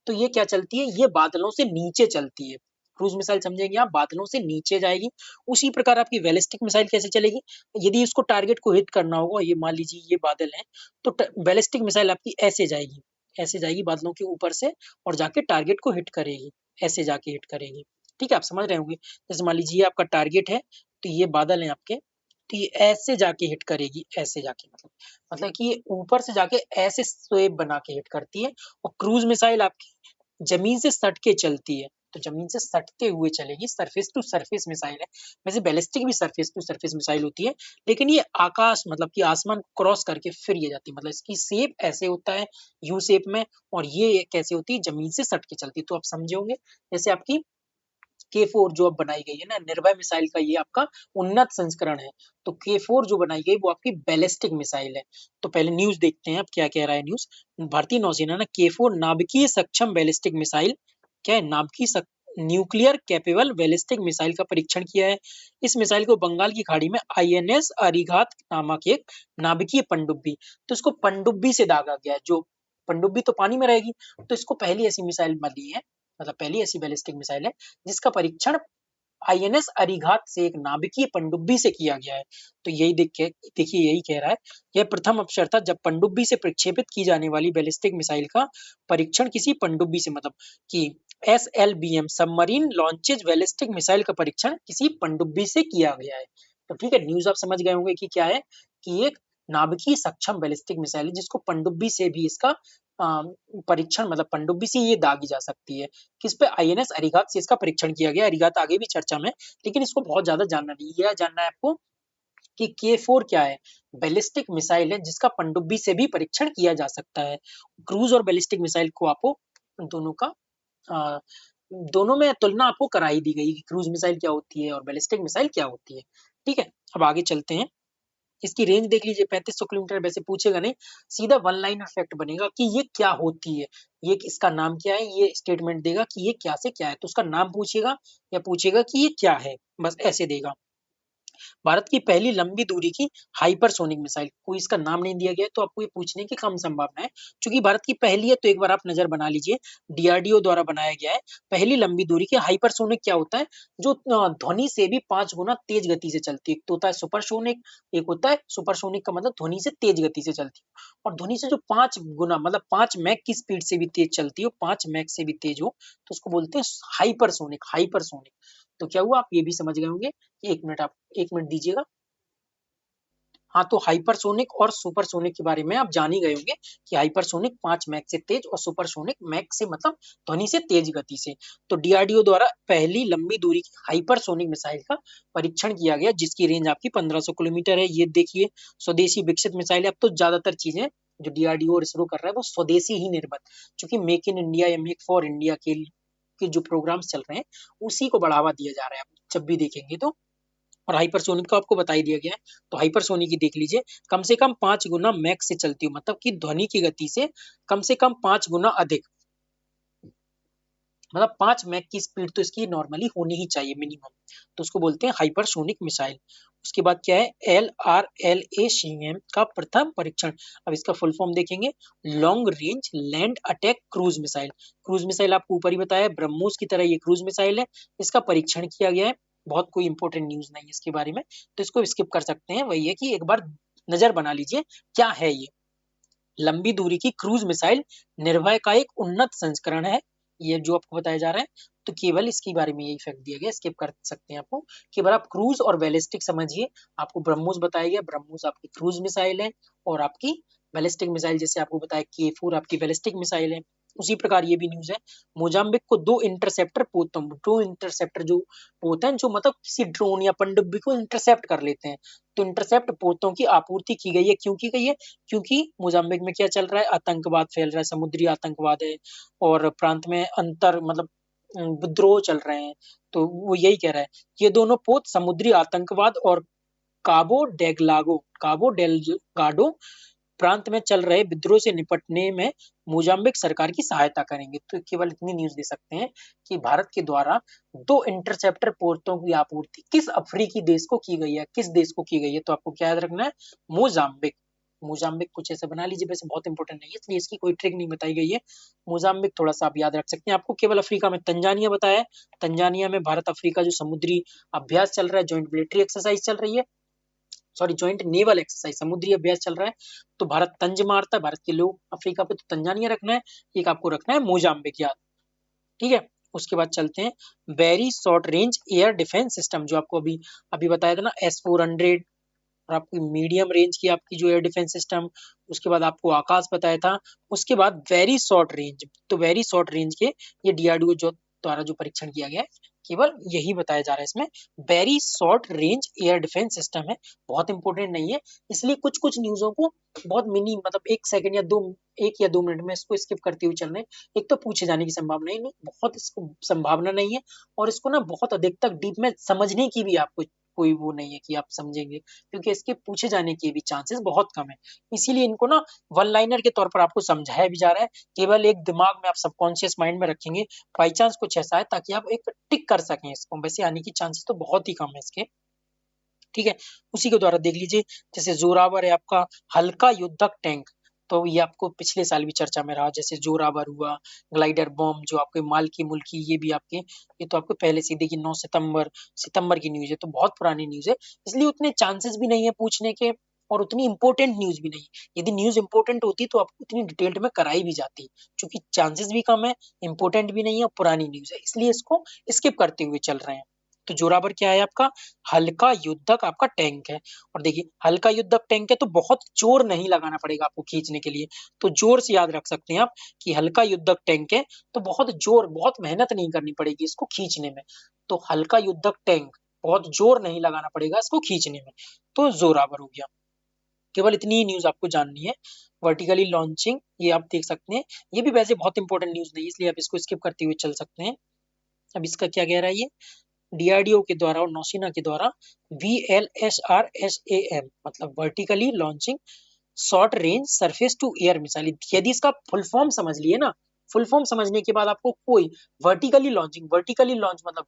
तो ये क्या चलती है, ये बादलों से नीचे चलती है। क्रूज मिसाइल समझेंगे आप, बादलों से नीचे जाएगी। उसी प्रकार आपकी बैलिस्टिक मिसाइल कैसे चलेगी, यदि उसको टारगेट को हिट करना होगा, ये मान लीजिए ये बादल है, तो बैलिस्टिक मिसाइल आपकी ऐसे जाएगी बादलों के ऊपर से, और जाके टारगेट को हिट करेगी, ऐसे जाके हिट करेगी। ठीक है, आप समझ रहे होंगे। जैसे मान लीजिए ये आपका टारगेट है, तो ये बादल है आपके, तो ये ऐसे जाके हिट करेगी, ऐसे जाके, मतलब कि ये ऊपर से जाके ऐसे स्वेप बना के हिट करती है। और क्रूज मिसाइल आपकी जमीन से सट के चलती है, तो जमीन से सटते हुए चलेगी, सरफेस टू सरफेस मिसाइल है। वैसे बैलिस्टिक भी सरफेस टू सरफेस मिसाइल होती है, लेकिन ये आकाश मतलब कि आसमान क्रॉस करके फिर ये जाती है, मतलब इसकी शेप ऐसे होता है यू शेप में, और ये कैसे होती है, जमीन से सट के चलती है। तो आप समझे होंगे। जैसे आपकी K4 जो अब बनाई गई है ना, निर्भय मिसाइल का ये आपका उन्नत संस्करण है। तो K4 जो बनाई गई वो आपकी बैलिस्टिक मिसाइल है। तो पहले न्यूज़ देखते हैं अब क्या कह रहा है न्यूज़। भारतीय नौसेना ने K4 नाभिकीय सक्षम बैलिस्टिक मिसाइल, क्या है, नाभिकीय न्यूक्लियर कैपेबल बैलिस्टिक मिसाइल का परीक्षण किया है। इस मिसाइल को बंगाल की खाड़ी में INS अरिघात नामक एक नाभिकीय पनडुब्बी, तो इसको पनडुब्बी से दागा गया है। जो पनडुब्बी तो पानी में रहेगी, तो इसको पहली ऐसी मिसाइल बनी है, मतलब पहली ऐसी बैलिस्टिक मिसाइल है जिसका परीक्षण INS अरिघात से एक नाभिकीय पनडुब्बी से किया गया है। तो यही देखिए यही कह रहा है, यह प्रथम अवसर था जब पनडुब्बी से प्रक्षेपित की जाने वाली बैलिस्टिक मिसाइल का परीक्षण किसी पनडुब्बी से, मतलब कि SLBM submarine launches ballistic missile का परीक्षण किसी पनडुब्बी से किया गया है। तो ठीक है, न्यूज़ आप समझ गए होंगे कि क्या है, कि एक नाभिकीय सक्षम बैलिस्टिक मिसाइल है जिसको पनडुब्बी से भी इसका परीक्षण, मतलब पनडुब्बी से ये दागी जा सकती है। किस पे, INS अरिघात से इसका परीक्षण किया गया। अरिघात आगे भी चर्चा में, लेकिन इसको बहुत ज्यादा जानना नहीं, यह जानना है आपको कि K4 क्या है, बैलिस्टिक मिसाइल है जिसका पनडुब्बी से भी परीक्षण किया जा सकता है। क्रूज और बैलिस्टिक मिसाइल को आपको दोनों का अ, दोनों में तुलना आपको कराई दी गई कि क्रूज मिसाइल क्या होती है और बैलिस्टिक मिसाइल क्या होती है। ठीक है, अब आगे चलते हैं। इसकी रेंज देख लीजिए, 3500 किलोमीटर। वैसे पूछेगा नहीं, सीधा वन लाइन फैक्ट बनेगा कि ये क्या होती है, ये इसका नाम क्या है, ये स्टेटमेंट देगा कि ये क्या से क्या है, तो उसका नाम पूछेगा या पूछेगा कि ये क्या है, बस ऐसे देगा। भारत की पहली लंबी दूरी की हाइपरसोनिक मिसाइल, कोई इसका नाम नहीं दिया गया है, तो आपको ये पूछने की कम संभावना है। चूंकि भारत की पहली है, तो एक बार आप नजर बना लीजिए, DRDO द्वारा बनाया गया है। पहली लंबी दूरी की हाइपरसोनिक क्या होता है, जो ध्वनि से भी 5 गुना तेज गति से चलती है। एक तो होता है सुपरसोनिक, एक होता है सुपरसोनिक का मतलब ध्वनि से तेज गति से चलती है, और ध्वनि से जो 5 गुना मतलब 5 मैक की स्पीड से भी तेज चलती हो, 5 मैक से भी तेज हो, तो उसको बोलते हैं हाइपरसोनिक। हाइपरसोनिक, तो क्या हुआ, आप ये भी समझ गए होंगे। 1 मिनट, आप 1 मिनट दीजिएगा। हाँ, तो हाइपरसोनिक और सुपरसोनिक के बारे में आप जान ही गए होंगे कि हाइपरसोनिक 5 मैक से तेज और सुपरसोनिक मैक से मतलब ध्वनि से तेज गति से। तो DRDO द्वारा पहली लंबी दूरी की हाइपरसोनिक मिसाइल का परीक्षण किया गया, जिसकी रेंज आपकी 1500 किलोमीटर है। ये देखिए, स्वदेशी विकसित मिसाइल है। अब तो ज्यादातर चीजें जो DRDO और इसरो कर रहा है वो स्वदेशी ही निर्मित, क्योंकि मेक इन इंडिया या मेक फॉर इंडिया के जो प्रोग्राम्स चल रहे हैं उसी को बढ़ावा दिया जा रहा है। आप जब भी देखेंगे तो, और हाइपरसोनिक को आपको बता ही दिया गया है। तो हाइपरसोनिक की देख लीजिए, कम से कम 5 गुना मैक से चलती हो, मतलब कि ध्वनि की गति से कम से कम 5 गुना अधिक, मतलब 5 मैक की स्पीड तो इसकी नॉर्मली होनी ही चाहिए मिनिमम। तो उसको बोलते हैं हाइपरसोनिक मिसाइल। उसके बाद क्या है, LRLACM का प्रथम परीक्षण। अब इसका फुल फॉर्म देखेंगे, long range land attack cruise missile. Cruise missile आपको ऊपर ही बताया, ब्रह्मोस की तरह ये क्रूज मिसाइल है, इसका परीक्षण किया गया है। बहुत कोई इंपॉर्टेंट न्यूज नहीं है इसके बारे में, तो इसको स्किप कर सकते हैं। वही है कि एक बार नजर बना लीजिए क्या है ये। लंबी दूरी की क्रूज मिसाइल निर्भय का एक उन्नत संस्करण है, ये जो आपको बताया जा रहा है। तो केवल इसके बारे में यही फैक्ट दिया गया, स्किप कर सकते हैं आपको। केवल आप क्रूज और बैलिस्टिक समझिए। आपको ब्रह्मोस बताया गया, ब्रह्मोस आपकी क्रूज मिसाइल है, और आपकी बैलिस्टिक मिसाइल जैसे आपको बताया K4 आपकी बैलिस्टिक मिसाइल है। उसी प्रकार ये भी न्यूज है, मोजाम्बिक को दो इंटरसेप्टर जो होते हैं, जो मतलब किसी ड्रोन या पनडुब्बी को इंटरसेप्ट कर लेते हैं। तो इंटरसेप्ट पोतों की आपूर्ति की गई है। क्यों की गई है, क्योंकि मोजाम्बिक में क्या चल रहा है, आतंकवाद फैल रहा है, समुद्री आतंकवाद है, और प्रांत में अंतर मतलब विद्रोह चल रहे हैं। तो वो यही कह रहा है, ये दोनों पोत समुद्री आतंकवाद और काबो डेलगाडो प्रांत में चल रहे विद्रोह से निपटने में मोजाम्बिक सरकार की सहायता करेंगे। तो केवल इतनी न्यूज दे सकते हैं कि भारत के द्वारा 2 इंटरसेप्टर पोतों की आपूर्ति किस अफ्रीकी देश को की गई है, किस देश को की गई है, तो आपको क्या याद रखना है, मोजाम्बिक। मोजाम्बिक कुछ ऐसे बना लीजिए, वैसे बहुत इंपॉर्टेंट नहीं है इसलिए इसकी कोई ट्रिक नहीं बताई गई है। मोजाम्बिक थोड़ा सा आप याद रख सकते हैं। आपको केवल अफ्रीका में तंजानिया बताया है, तंजानिया में भारत अफ्रीका जो समुद्री अभ्यास चल रहा है, ज्वाइंट मिलिट्री एक्सरसाइज चल रही है, सॉरी ज्वाइंट नेवल एक्सरसाइज, समुद्री अभ्यास चल रहा है, तो भारत तंज मारता है, भारत के लोग अफ्रीका पे, तो तंजानिया रखना है, एक आपको रखना है मोजाम्बिक याद, ठीक है। उसके बाद चलते हैं very short range air defence system, जो आपको अभी अभी बताया था ना, S-400, और आपकी मीडियम रेंज की आपकी जो एयर डिफेंस सिस्टम, उसके बाद आपको आकाश बताया था, उसके बाद वेरी शॉर्ट रेंज, तो वेरी शॉर्ट रेंज के ये DRDO जो द्वारा जो परीक्षण किया गया है, केवल यही बताया जा रहा है इसमें, very short range air defence system है, बहुत इंपॉर्टेंट नहीं है, इसलिए कुछ कुछ न्यूज़ों को बहुत मिनी, मतलब 1 सेकंड या 1 या 2 मिनट में इसको स्किप करते हुए चल रहे हैं। एक तो पूछे जाने की संभावना ही नहीं, बहुत इसको संभावना नहीं है, और इसको ना बहुत अधिक तक डीप में समझने की भी आपको कोई वो नहीं है कि आप समझेंगे, क्योंकि इसके पूछे जाने के भी चांसेस बहुत कम है। इसीलिए इनको ना वन लाइनर के तौर पर आपको समझाया भी जा रहा है, केवल एक दिमाग में आप सबकॉन्शियस माइंड में रखेंगे, बाई चांस कुछ ऐसा है, ताकि आप एक टिक कर सकें इसको, वैसे आने की चांसेस तो बहुत ही कम है इसके, ठीक है। उसी के द्वारा देख लीजिए, जैसे जोरावर है आपका हल्का युद्धक टैंक, तो ये आपको पिछले साल भी चर्चा में रहा, जैसे जोरावर हुआ, ग्लाइडर बॉम्ब जो आपके माल की मुल्की, ये भी आपके, ये तो आपको पहले से देखिए 9 सितंबर की न्यूज है, तो बहुत पुरानी न्यूज है, इसलिए उतने चांसेस भी नहीं है पूछने के, और उतनी इंपॉर्टेंट न्यूज भी नहीं। यदि न्यूज इंपॉर्टेंट होती तो आपको इतनी डिटेल्ड में कराई भी जाती, क्योंकि चांसेस भी कम है, इंपॉर्टेंट भी नहीं है, पुरानी न्यूज है, इसलिए इसको स्किप करते हुए चल रहे हैं। तो जोरावर क्या है आपका, हल्का युद्धक आपका टैंक है, और देखिए हल्का युद्धक टैंक है तो बहुत जोर नहीं लगाना पड़ेगा आपको खींचने के लिए, तो जोर से याद रख सकते हैं आप कि हल्का युद्धक टैंक है, तो बहुत मेहनत नहीं करनी पड़ेगी इसको खींचने में, तो हल्का युद्धक टैंक, बहुत जोर नहीं लगाना पड़ेगा इसको खींचने में, तो जोरावर हो गया। केवल इतनी ही न्यूज आपको जाननी है। वर्टिकली लॉन्चिंग, ये आप देख सकते हैं, ये भी वैसे बहुत इंपॉर्टेंट न्यूज नहीं है, इसलिए आप इसको स्किप करते हुए चल सकते हैं। अब इसका क्या कह रहा है, ये DRDO के द्वारा और नौसेना के द्वारा VLSRSAM, मतलब vertically launching short range surface to air missile, यदि इसका फुल फॉर्म समझ लिए ना, फुल फॉर्म समझने के बाद आपको कोई वर्टिकली लॉन्च मतलब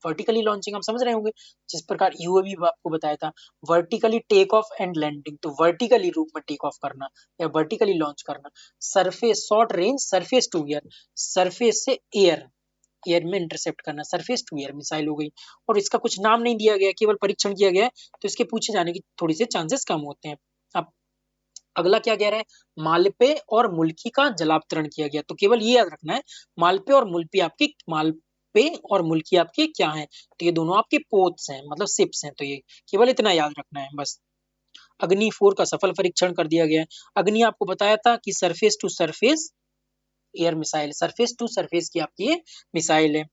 वर्टिकली लॉन्चिंग आप समझ रहे होंगे, जिस प्रकार UAV आपको बताया था, vertically take off and landing, तो वर्टिकली रूप में टेक ऑफ करना या वर्टिकली लॉन्च करना, surface short range surface to air, surface से एयर में इंटरसेप्ट करना, सरफेस टू एयर मिसाइल हो गई, और इसका कुछ नाम नहीं दिया गया, केवल परीक्षण किया गया है, तो इसके पूछे जाने की थोड़ी से चांसेस कम होते हैं। अब अगला क्या कह रहा है, मालपे और मुल्की का जलावतरण किया गया, तो केवल ये याद रखना है, मालपे और मुल्की आपके क्या हैं, तो ये दोनों आपके पोत्स हैं, मतलब शिप्स हैं, तो ये केवल इतना याद रखना है बस। अग्नि 4 का सफल परीक्षण कर दिया गया है। अग्नि आपको बताया था कि surface to surface air missile, surface to surface की आपकी ये मिसाइल है।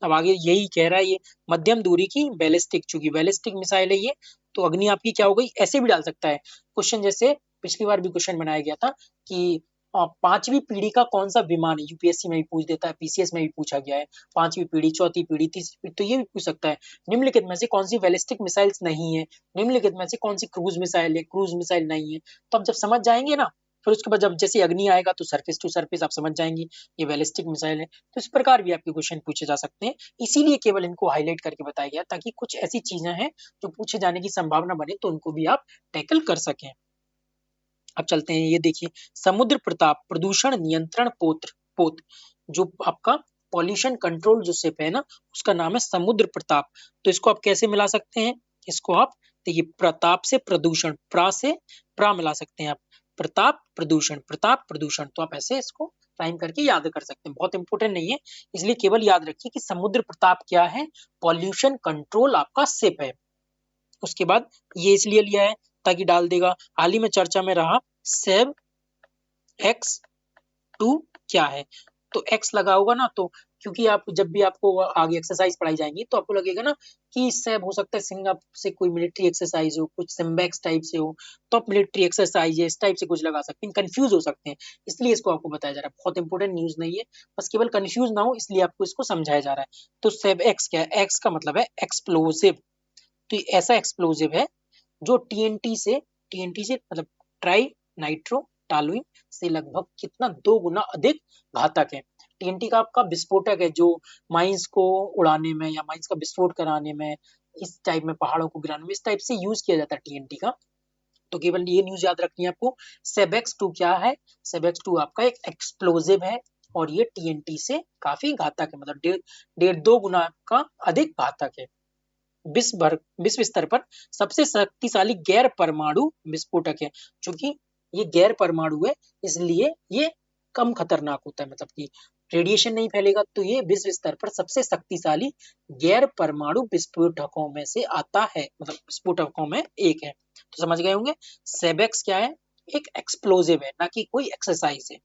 अब आगे यही कह रहा है, ये मध्यम दूरी की बैलिस्टिक, चूंकि बैलिस्टिक मिसाइल है ये, तो अग्नि आपकी क्या हो गई, ऐसे भी डाल सकता है क्वेश्चन, जैसे पिछली बार भी क्वेश्चन बनाया गया था कि 5वीं पीढ़ी का कौन सा विमान है, UPSC में भी पूछ देता है, PCS में भी पूछा गया है, 5वीं पीढ़ी, चौथी पीढ़ी, तीसरी पीढ़ी, तो ये भी पूछ सकता है, निम्नलिखित में से कौन सी बैलिस्टिक मिसाइल्स नहीं है, निम्नलिखित में से कौन सी क्रूज मिसाइल है, क्रूज मिसाइल नहीं है, तो आप जब समझ जाएंगे ना, फिर उसके बाद जब जैसे अग्नि आएगा तो सरफेस टू सरफेस आप समझ जाएंगे ये बैलिस्टिक मिसाइल है, तो इस प्रकार भी आपके क्वेश्चन पूछे जा सकते हैं, इसीलिए केवल इनको हाईलाइट करके बताया गया, ताकि कुछ ऐसी चीजें हैं जो पूछे जाने की संभावना बने, तो उनको भी आप टैकल कर सकें। अब चलते हैं, ये देखिए समुद्र प्रताप प्रदूषण नियंत्रण पोत, जो आपका पॉल्यूशन कंट्रोल जो शिप है ना, उसका नाम है समुद्र प्रताप, तो इसको आप कैसे मिला सकते हैं, इसको आप देखिए प्रताप से प्रदूषण, प्रा मिला सकते हैं आप, प्रताप प्रदूषण, तो आप ऐसे इसको टाइम करके याद कर सकते हैं, बहुत इंपॉर्टेंट नहीं है, इसलिए केवल याद रखिए कि समुद्र प्रताप क्या है, पॉल्यूशन कंट्रोल आपका शिप है। उसके बाद ये इसलिए लिया है ताकि डाल देगा, हाल ही में चर्चा में रहा सेव X2 क्या है, तो X लगा होगा ना, तो क्योंकि आप जब भी आपको आगे एक्सरसाइज पढ़ाई जाएंगी तो आपको लगेगा ना कि इससे हो सकता है सिंग अप से कोई मिलिट्री एक्सरसाइज हो, कुछ सिम्बेक्स टाइप से हो, तो आप मिलिट्री एक्सरसाइज है इस टाइप से कुछ लगा सकते हैं, कंफ्यूज हो सकते हैं, इसलिए इसको आपको बताया जा रहा है। बहुत इंपॉर्टेंट न्यूज नहीं है, बस केवल कंफ्यूज ना हो इसलिए आपको इसको समझाया जा रहा है। तो सेब एक्स क्या है? एक्स का मतलब है एक्सप्लोसिव। तो ये ऐसा एक्सप्लोसिव है जो टीएनटी से मतलब ट्राई नाइट्रो टालुइन से लगभग कितना 2 गुना अधिक घातक है। टीएनटी का आपका विस्फोटक है जो माइंस को उड़ाने में या माइंस का विस्फोट कराने में, इस टाइप में पहाड़ों को गिराने में, इस टाइप से यूज किया जाता है टीएनटी का। तो केवल ये न्यूज याद रखनी है आपको। सेबेक्स 2 क्या है? सेबेक्स 2 आपका एक एक्सप्लोसिव है और ये टीएनटी से काफी घातक है, मतलब 1.5 2 गुना का अधिक घातक है। विश्व स्तर पर सबसे शक्तिशाली गैर परमाणु विस्फोटक है। चूंकि ये गैर परमाणु है इसलिए ये कम खतरनाक होता है, मतलब कि रेडिएशन नहीं फैलेगा, तो ये विश्व स्तर पर सबसे शक्तिशाली गैर परमाणु विस्फोटकों में से आता है, मतलब विस्फोटकों में एक है। तो समझ गए होंगे सेबेक्स क्या है? एक एक्सप्लोजिव है, ना कि कोई एक्सरसाइज है।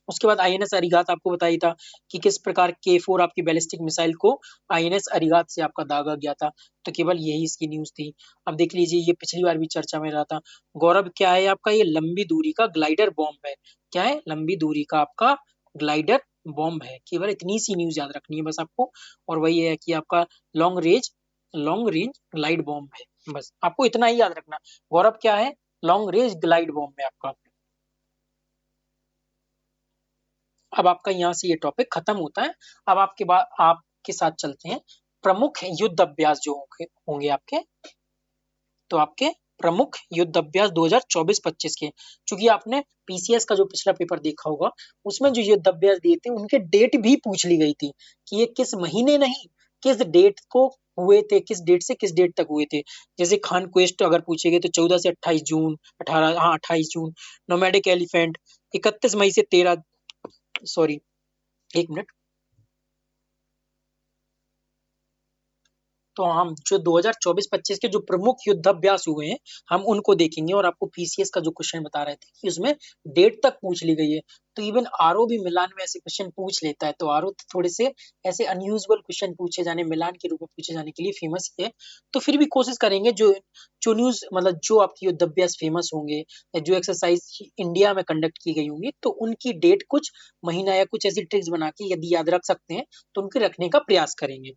उसके बाद आईएनएस अरिगात आपको बताया था कि किस प्रकार K4 आपकी बैलिस्टिक मिसाइल को आईएनएस अरिगात से आपका दागा गया था। तो केवल यही इसकी न्यूज थी। अब देख लीजिए, ये पिछली बार भी चर्चा में रहा था। गौरव क्या है आपका? ये लंबी दूरी का ग्लाइडर बॉम्ब है। क्या है? लंबी दूरी का आपका ग्लाइडर बॉम्ब है। केवल इतनी सी न्यूज याद रखनी है बस आपको, और वही है कि आपका लॉन्ग रेंज ग्लाइड बॉम्ब है। बस आपको इतना ही याद रखना। गौरव क्या है? लॉन्ग रेंज ग्लाइड बॉम्ब है आपका। अब आपका यहाँ से ये टॉपिक खत्म होता है। अब आपके साथ चलते हैं प्रमुख युद्ध अभ्यास जो होंगे होंगे आपके। तो आपके प्रमुख युद्ध अभ्यास 2024-25 के, चूंकि आपने पीसीएस का जो पिछला पेपर देखा होगा उसमें जो युद्ध अभ्यास दिए थे उनके डेट भी पूछ ली गई थी कि ये किस महीने नहीं, किस डेट को हुए थे, किस डेट से किस डेट तक हुए थे। जैसे खान क्वेस्ट अगर पूछे गए तो 14 से 28 जून, 28 जून। नोमैडिक एलिफेंट 31 मई से 13, सॉरी, एक मिनट। तो हम जो 2024-25 के जो प्रमुख युद्धाभ्यास हुए हैं हम उनको देखेंगे, और आपको पीसीएस का जो क्वेश्चन बता रहे थे कि उसमें डेट तक पूछ ली गई है। तो इवन आरओ भी मिलान में ऐसे क्वेश्चन पूछ लेता है। तो आरओ थोड़े से ऐसे अनयूजुअल क्वेश्चन पूछे जाने, मिलान के रूप में पूछे जाने के लिए फेमस है। तो फिर भी कोशिश करेंगे जो जो न्यूज मतलब जो आपकी युद्धाभ्यास फेमस होंगे या जो एक्सरसाइज इंडिया में कंडक्ट की गई होंगी तो उनकी डेट कुछ महीना या कुछ ऐसी ट्रिक्स बना के यदि याद रख सकते हैं तो उनके रखने का प्रयास करेंगे।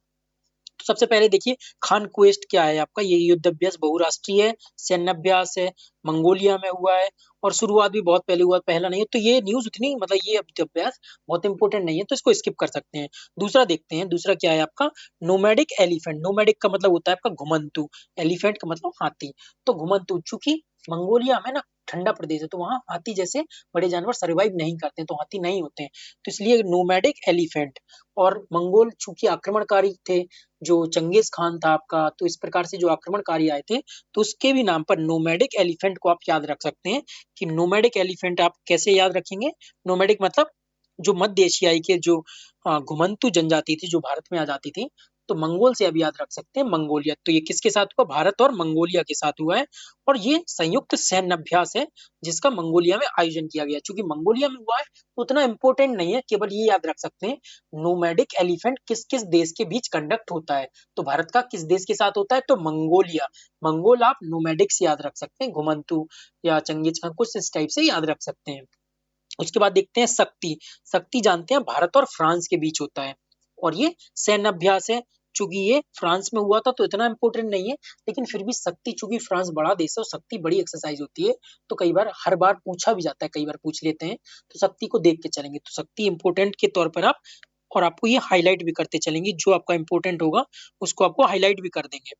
तो सबसे पहले देखिए खान क्वेस्ट क्या है आपका? ये युद्ध अभ्यास बहुराष्ट्रीय है, सैन्य अभ्यास है, मंगोलिया में हुआ है, और शुरुआत भी बहुत पहले हुआ, पहला नहीं है। तो ये न्यूज उतनी मतलब ये युद्ध अभ्यास बहुत इंपॉर्टेंट नहीं है, तो इसको स्किप कर सकते हैं। दूसरा देखते हैं, दूसरा क्या है आपका? Nomadic elephant. नोमैडिक का मतलब होता है आपका घुमंतु, एलिफेंट का मतलब हाथी। तो घुमंतु, चूंकि मंगोलिया में ना ठंडा प्रदेश है तो वहां हाथी जैसे बड़े जानवर सर्वाइव नहीं करते हैं, तो हाथी नहीं होते हैं, तो इसलिए नोमैडिक एलिफेंट। और मंगोल चूंकि आक्रमणकारी थे, जो चंगेज खान था आपका, तो इस प्रकार से जो आक्रमणकारी आए थे तो उसके भी नाम पर नोमैडिक एलिफेंट को आप याद रख सकते हैं। कि नोमैडिक एलिफेंट आप कैसे याद रखेंगे? नोमैडिक मतलब जो मध्य एशियाई के जो घुमंतु जनजाति थी जो भारत में आ जाती थी, तो मंगोल से अब याद रख सकते हैं मंगोलिया। तो ये किसके साथ हुआ? भारत और मंगोलिया के साथ हुआ है, और ये संयुक्त सैन्य अभ्यास है जिसका मंगोलिया में आयोजन किया गया। चूंकि मंगोलिया में हुआ है तो उतना इंपॉर्टेंट नहीं है, केवल ये याद रख सकते हैं नोमैडिक एलिफेंट किस किस देश के बीच कंडक्ट होता है। तो भारत का किस देश के साथ होता है? तो मंगोलिया। मंगोल आप नोमैडिक से याद रख सकते हैं, घुमंतु या चंगेज खान कुछ इस टाइप से याद रख सकते हैं। उसके बाद देखते हैं शक्ति। शक्ति जानते हैं भारत और फ्रांस के बीच होता है, और ये सैन्य अभ्यास है। चूंकि ये फ्रांस में हुआ था तो इतना इंपॉर्टेंट नहीं है, लेकिन फिर भी शक्ति, चूंकि फ्रांस बड़ा देश है और शक्ति बड़ी एक्सरसाइज होती है, तो कई बार हर बार पूछा भी जाता है, कई बार पूछ लेते हैं, तो शक्ति को देख के चलेंगे। तो शक्ति इंपॉर्टेंट के तौर पर आप, और आपको ये हाईलाइट भी करते चलेंगे, जो आपका इंपॉर्टेंट होगा उसको आपको हाईलाइट भी कर देंगे।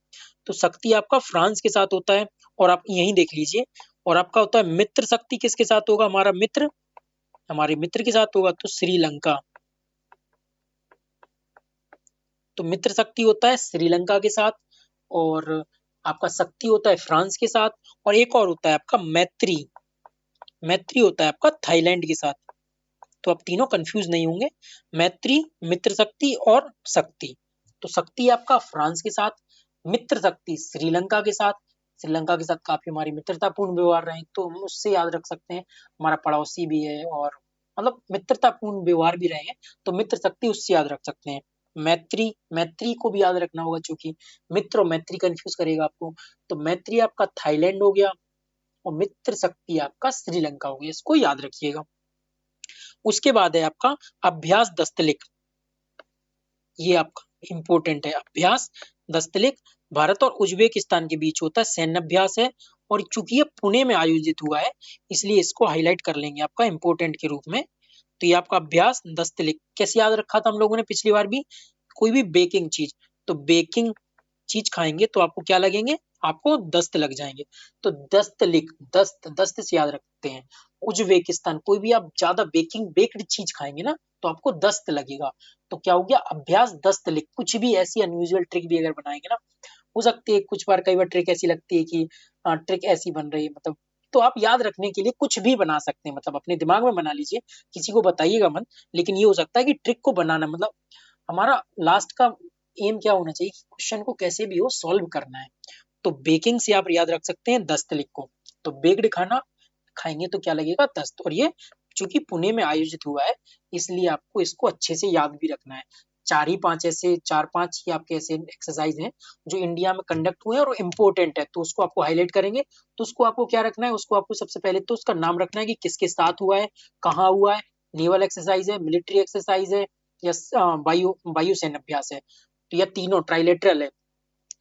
तो शक्ति आपका फ्रांस के साथ होता है, और आप यही देख लीजिए। और आपका होता है मित्र शक्ति, किसके साथ होगा? हमारे मित्र के साथ होगा, तो श्रीलंका। तो मित्र शक्ति होता है श्रीलंका के साथ, और आपका शक्ति होता है फ्रांस के साथ, और एक और होता है आपका मैत्री। मैत्री होता है आपका थाईलैंड के साथ। तो आप तीनों कंफ्यूज नहीं होंगे, मैत्री, मित्र शक्ति और शक्ति। तो शक्ति आपका फ्रांस के साथ, मित्र शक्ति श्रीलंका के साथ। श्रीलंका के साथ काफी हमारी मित्रतापूर्ण व्यवहार रहे, तो हम उससे याद रख सकते हैं, हमारा पड़ोसी भी है और मतलब मित्रतापूर्ण व्यवहार भी रहे हैं, तो मित्र शक्ति उससे याद रख सकते हैं। मैत्री, मैत्री को भी याद रखना होगा, चूंकि मित्र और मैत्री कंफ्यूज करेगा आपको। तो मैत्री आपका थाईलैंड हो गया और मित्र शक्ति आपका श्रीलंका हो गया, इसको याद रखिएगा। उसके बाद है आपका अभ्यास दस्तलिक, ये आपका इंपॉर्टेंट है। अभ्यास दस्तलिक भारत और उज्बेकिस्तान के बीच होता है, सैन्य अभ्यास है, और चूंकि ये पुणे में आयोजित हुआ है इसलिए इसको हाईलाइट कर लेंगे आपका इंपॉर्टेंट के रूप में। तो ये आपका अभ्यास दस्तलिक कैसे याद रखा था हम लोगों ने पिछली बार भी, कोई भी बेकिंग चीज, तो बेकिंग चीज खाएंगे तो आपको क्या लगेंगे, आपको दस्त लग जाएंगे। तो दस्त लिख, दस्त, दस्त से याद रखते हैं। उज्बेकिस्तान, कोई भी आप ज्यादा बेकिंग बेक्ड चीज खाएंगे ना तो आपको दस्त लगेगा। तो क्या हो गया, अभ्यास दस्त लिख। कुछ भी ऐसी अनयूजुअल ट्रिक भी अगर बनाएंगे ना, हो सकती है कुछ बार, कई बार ट्रिक ऐसी लगती है कि ट्रिक ऐसी बन रही है, मतलब तो आप याद रखने के लिए कुछ भी बना सकते हैं, मतलब अपने दिमाग में बना लीजिए, किसी को बताइएगा मत। लेकिन ये हो सकता है कि ट्रिक को बनाना, मतलब हमारा लास्ट का एम क्या होना चाहिए, क्वेश्चन को कैसे भी हो सॉल्व करना है। तो बेकिंग से आप याद रख सकते हैं दस्तलिक को। तो बेक्ड खाना खाएंगे तो क्या लगेगा, दस्त। और ये चूंकि पुणे में आयोजित हुआ है इसलिए आपको इसको अच्छे से याद भी रखना है। चार पांच ही आपके ऐसे एक्सरसाइज हैं जो इंडिया में कंडक्ट हुए हैं और इम्पोर्टेंट है, तो उसको आपको हाईलाइट करेंगे। तो उसको आपको क्या रखना है, उसको आपको सबसे पहले तो उसका नाम रखना है कि किसके साथ हुआ है, कहाँ हुआ है, नेवल एक्सरसाइज है, मिलिट्री एक्सरसाइज है, या वायु वायु सैन्य अभ्यास है, तो या तीनों ट्राइलेटरल है,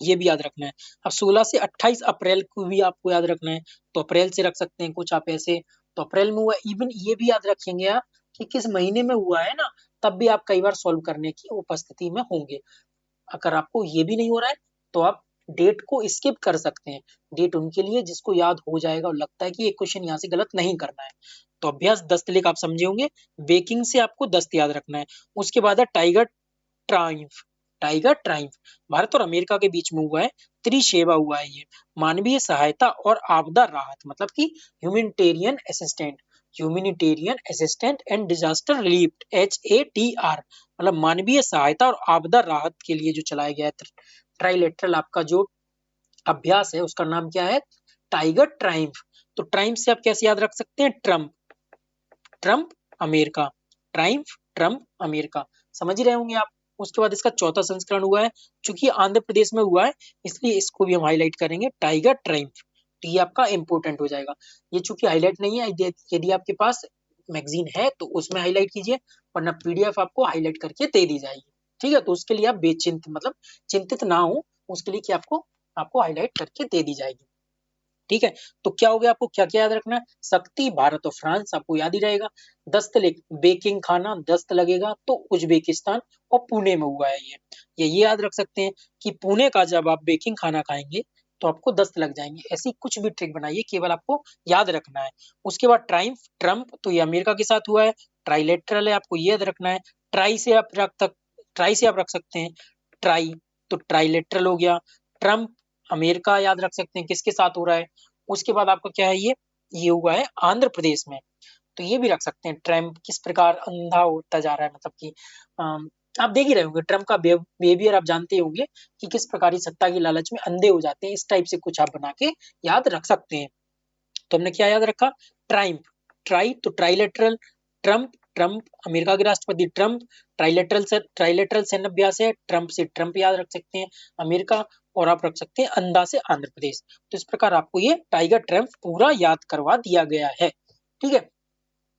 ये भी याद रखना है। अब 16 से 28 अप्रैल को भी आपको याद रखना है, तो अप्रैल से रख सकते हैं कुछ आप ऐसे। तो अप्रैल में हुआ, इवन ये भी याद रखेंगे आप कि किस महीने में हुआ है ना, तब भी आप कई बार सॉल्व करने की उपस्थिति में होंगे। अगर आपको ये भी नहीं हो रहा है तो आप डेट को स्किप कर सकते हैं। डेट उनके लिए जिसको याद हो जाएगा और लगता है कि ये क्वेश्चन यहाँ से गलत नहीं करना है। तो अभ्यास दस्तलेख आप समझे होंगे, बेकिंग से आपको दस्त याद रखना है। उसके बाद है tiger triumph. Tiger triumph Bharat और अमेरिका के बीच में हुआ है, त्रिशेवा हुआ है ये। मानवीय सहायता और आपदा राहत, मतलब कि humanitarian assistant, humanitarian assistant and disaster relief, HATR, मतलब मानवीय सहायता और आपदा राहत के लिए जो चलाया गया है ट्राइलेटरल आपका जो अभ्यास है उसका नाम क्या है, टाइगर ट्राइम्फ। तो ट्राइम्फ से आप कैसे याद रख सकते हैं, Trump, Trump America, triumph Trump America, समझ ही रहे होंगे आप। उसके बाद इसका चौथा संस्करण हुआ है, चूंकि आंध्र प्रदेश में हुआ है इसलिए इसको भी हम हाईलाइट करेंगे, टाइगर ट्राइम्फ। तो ये आपका इंपोर्टेंट हो जाएगा। ये चूंकि हाईलाइट नहीं है, यदि आपके पास मैगजीन है तो उसमें हाईलाइट कीजिए, वरना PDF आपको हाईलाइट करके दे दी जाएगी। ठीक है, तो उसके लिए आप बेचिंत, मतलब चिंतित ना हो उसके लिए कि आपको आपको हाईलाइट करके दे दी जाएगी। ठीक है, तो क्या हो गया, आपको क्या क्या याद रखना है, शक्ति भारत और फ्रांस आपको याद ही रहेगा। दस्तलेख बेकिंग खाना, दस्त लगेगा तो उज्बेकिस्तान और पुणे में हुआ है ये याद रख सकते हैं कि पुणे का जब आप बेकिंग खाना खाएंगे तो आपको दस्त लग जाएंगे। ऐसी कुछ भी ट्रिक बनाइए, केवल आपको याद रखना है। उसके बाद ट्राइम्फ ट्रम्प, तो ये अमेरिका के साथ हुआ है। ट्राइलेटरल है, आपको ये याद रखना है। ट्राई से आप रख सकते हैं, ट्राई, तो ट्राइलेटरल हो गया। ट्रम्प अमेरिका याद रख सकते हैं किसके साथ हो रहा है। उसके बाद आपका क्या है, ये हुआ है आंध्र प्रदेश में, तो ये भी रख सकते हैं। ट्रम्प किस प्रकार अंधा होता जा रहा है, मतलब कि आप देख ही रहे होंगे ट्रम्प का बिहेवियर, आप जानते होंगे कि किस प्रकार सत्ता की लालच में अंधे हो जाते हैं। इस टाइप से कुछ आप बना के याद रख सकते हैं। तो हमने क्या याद रखा, ट्राइम्फ, ट्राई तो ट्राइलेटरल, ट्रम्प, ट्रम्प अमेरिका के राष्ट्रपति ट्रम्प, ट्राइलेटरल सैन्य अभ्यास है, ट्रम्प से ट्रम्प याद रख सकते हैं अमेरिका, और आप रख सकते हैं अंधा से आंध्र प्रदेश। तो इस प्रकार आपको ये टाइगर ट्रम्प पूरा याद करवा दिया गया है। ठीक है,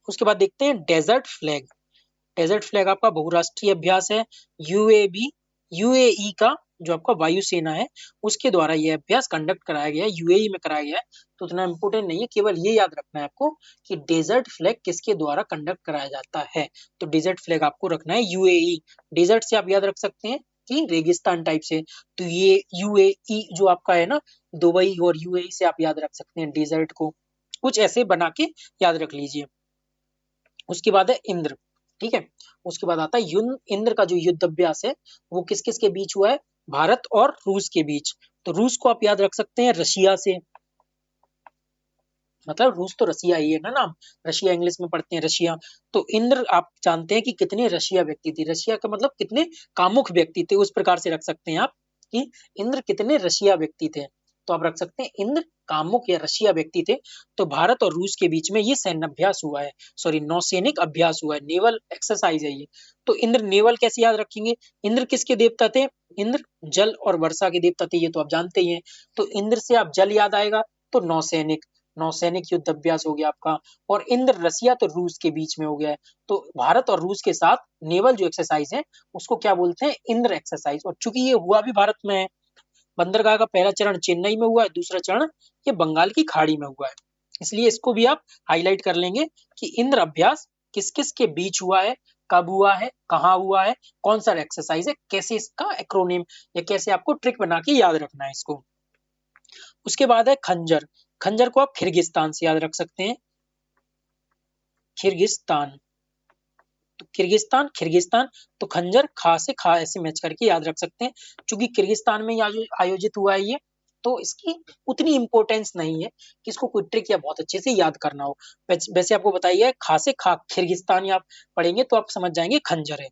उसके बाद देखते हैं डेजर्ट फ्लैग। डेजर्ट फ्लैग आपका बहुराष्ट्रीय अभ्यास है, यूएबी यूएई का जो आपका वायुसेना है उसके द्वारा यह अभ्यास कंडक्ट कराया गया है, यूएई में कराया गया है। तो उतना इंपोर्टेंट नहीं है, केवल ये याद रखना है आपको कि डेजर्ट फ्लैग किसके द्वारा कंडक्ट कराया जाता है। तो डेजर्ट फ्लैग आपको रखना है यूएई। डेजर्ट से आप याद रख सकते हैं कि रेगिस्तान टाइप से, तो ये यूएई जो आपका है ना, दुबई और यूएई से आप याद रख सकते हैं डेजर्ट को, कुछ ऐसे बना के याद रख लीजिए। उसके बाद है इंद्र। ठीक है, उसके बाद आता है इंद्र का जो युद्ध अभ्यास है वो किस किस के बीच हुआ है, भारत और रूस के बीच। तो रूस को आप याद रख सकते हैं रशिया से, मतलब रूस तो रसिया ही है ना नाम, रशिया इंग्लिश में पढ़ते हैं रशिया। तो इंद्र आप जानते हैं कि कितने रशिया व्यक्ति थे, रशिया का मतलब कितने कामुक व्यक्ति थे, उस प्रकार से रख सकते हैं आप कि इंद्र कितने रशिया व्यक्ति थे। तो आप रख सकते हैं इंद्र कामुक या रशिया व्यक्ति थे। तो भारत और रूस के बीच में ये सैन्य अभ्यास हुआ है, सॉरी नौसैनिक अभ्यास हुआ है, नेवल एक्सरसाइज है ये। तो इंद्र नेवल कैसे याद रखेंगे? इंद्र किसके देवता थे? इंद्र जल और वर्षा के देवता थे, ये तो आप जानते ही हैं। तो इंद्र से आप जल याद आएगा तो नौसैनिक, नौसैनिक युद्ध अभ्यास हो गया आपका। और इंद्र रसिया तो रूस के बीच में हो गया है। तो भारत और रूस के साथ नेवल जो एक्सरसाइज है उसको क्या बोलते हैं? इंद्र एक्सरसाइज। और चूंकि ये हुआ भी भारत में है, बंदरगाह का पहला चरण चेन्नई में हुआ है, दूसरा चरण ये बंगाल की खाड़ी में हुआ है। इसलिए इसको भी आप हाईलाइट कर लेंगे कि इंद्र अभ्यास किस किस के बीच हुआ है, कब हुआ है, कहाँ हुआ है, कौन सा एक्सरसाइज है, कैसे इसका एक्रोनिम या कैसे आपको ट्रिक बना के याद रखना है इसको। उसके बाद है खंजर। खंजर को आप किर्गिस्तान से याद रख सकते हैं, किर्गिस्तान। तो किर्गिस्तान किर्गिस्तान, तो खंजर खा से खा ऐसे मैच करके याद रख सकते हैं। चूंकि किर्गिस्तान में आयोजित हुआ है ये, तो इसकी उतनी इंपॉर्टेंस नहीं है कि इसको कोई ट्रिक या बहुत अच्छे से याद करना हो। वैसे आपको बताइए खा से खा किर्गिस्तान आप पढ़ेंगे तो आप समझ जाएंगे खंजर है।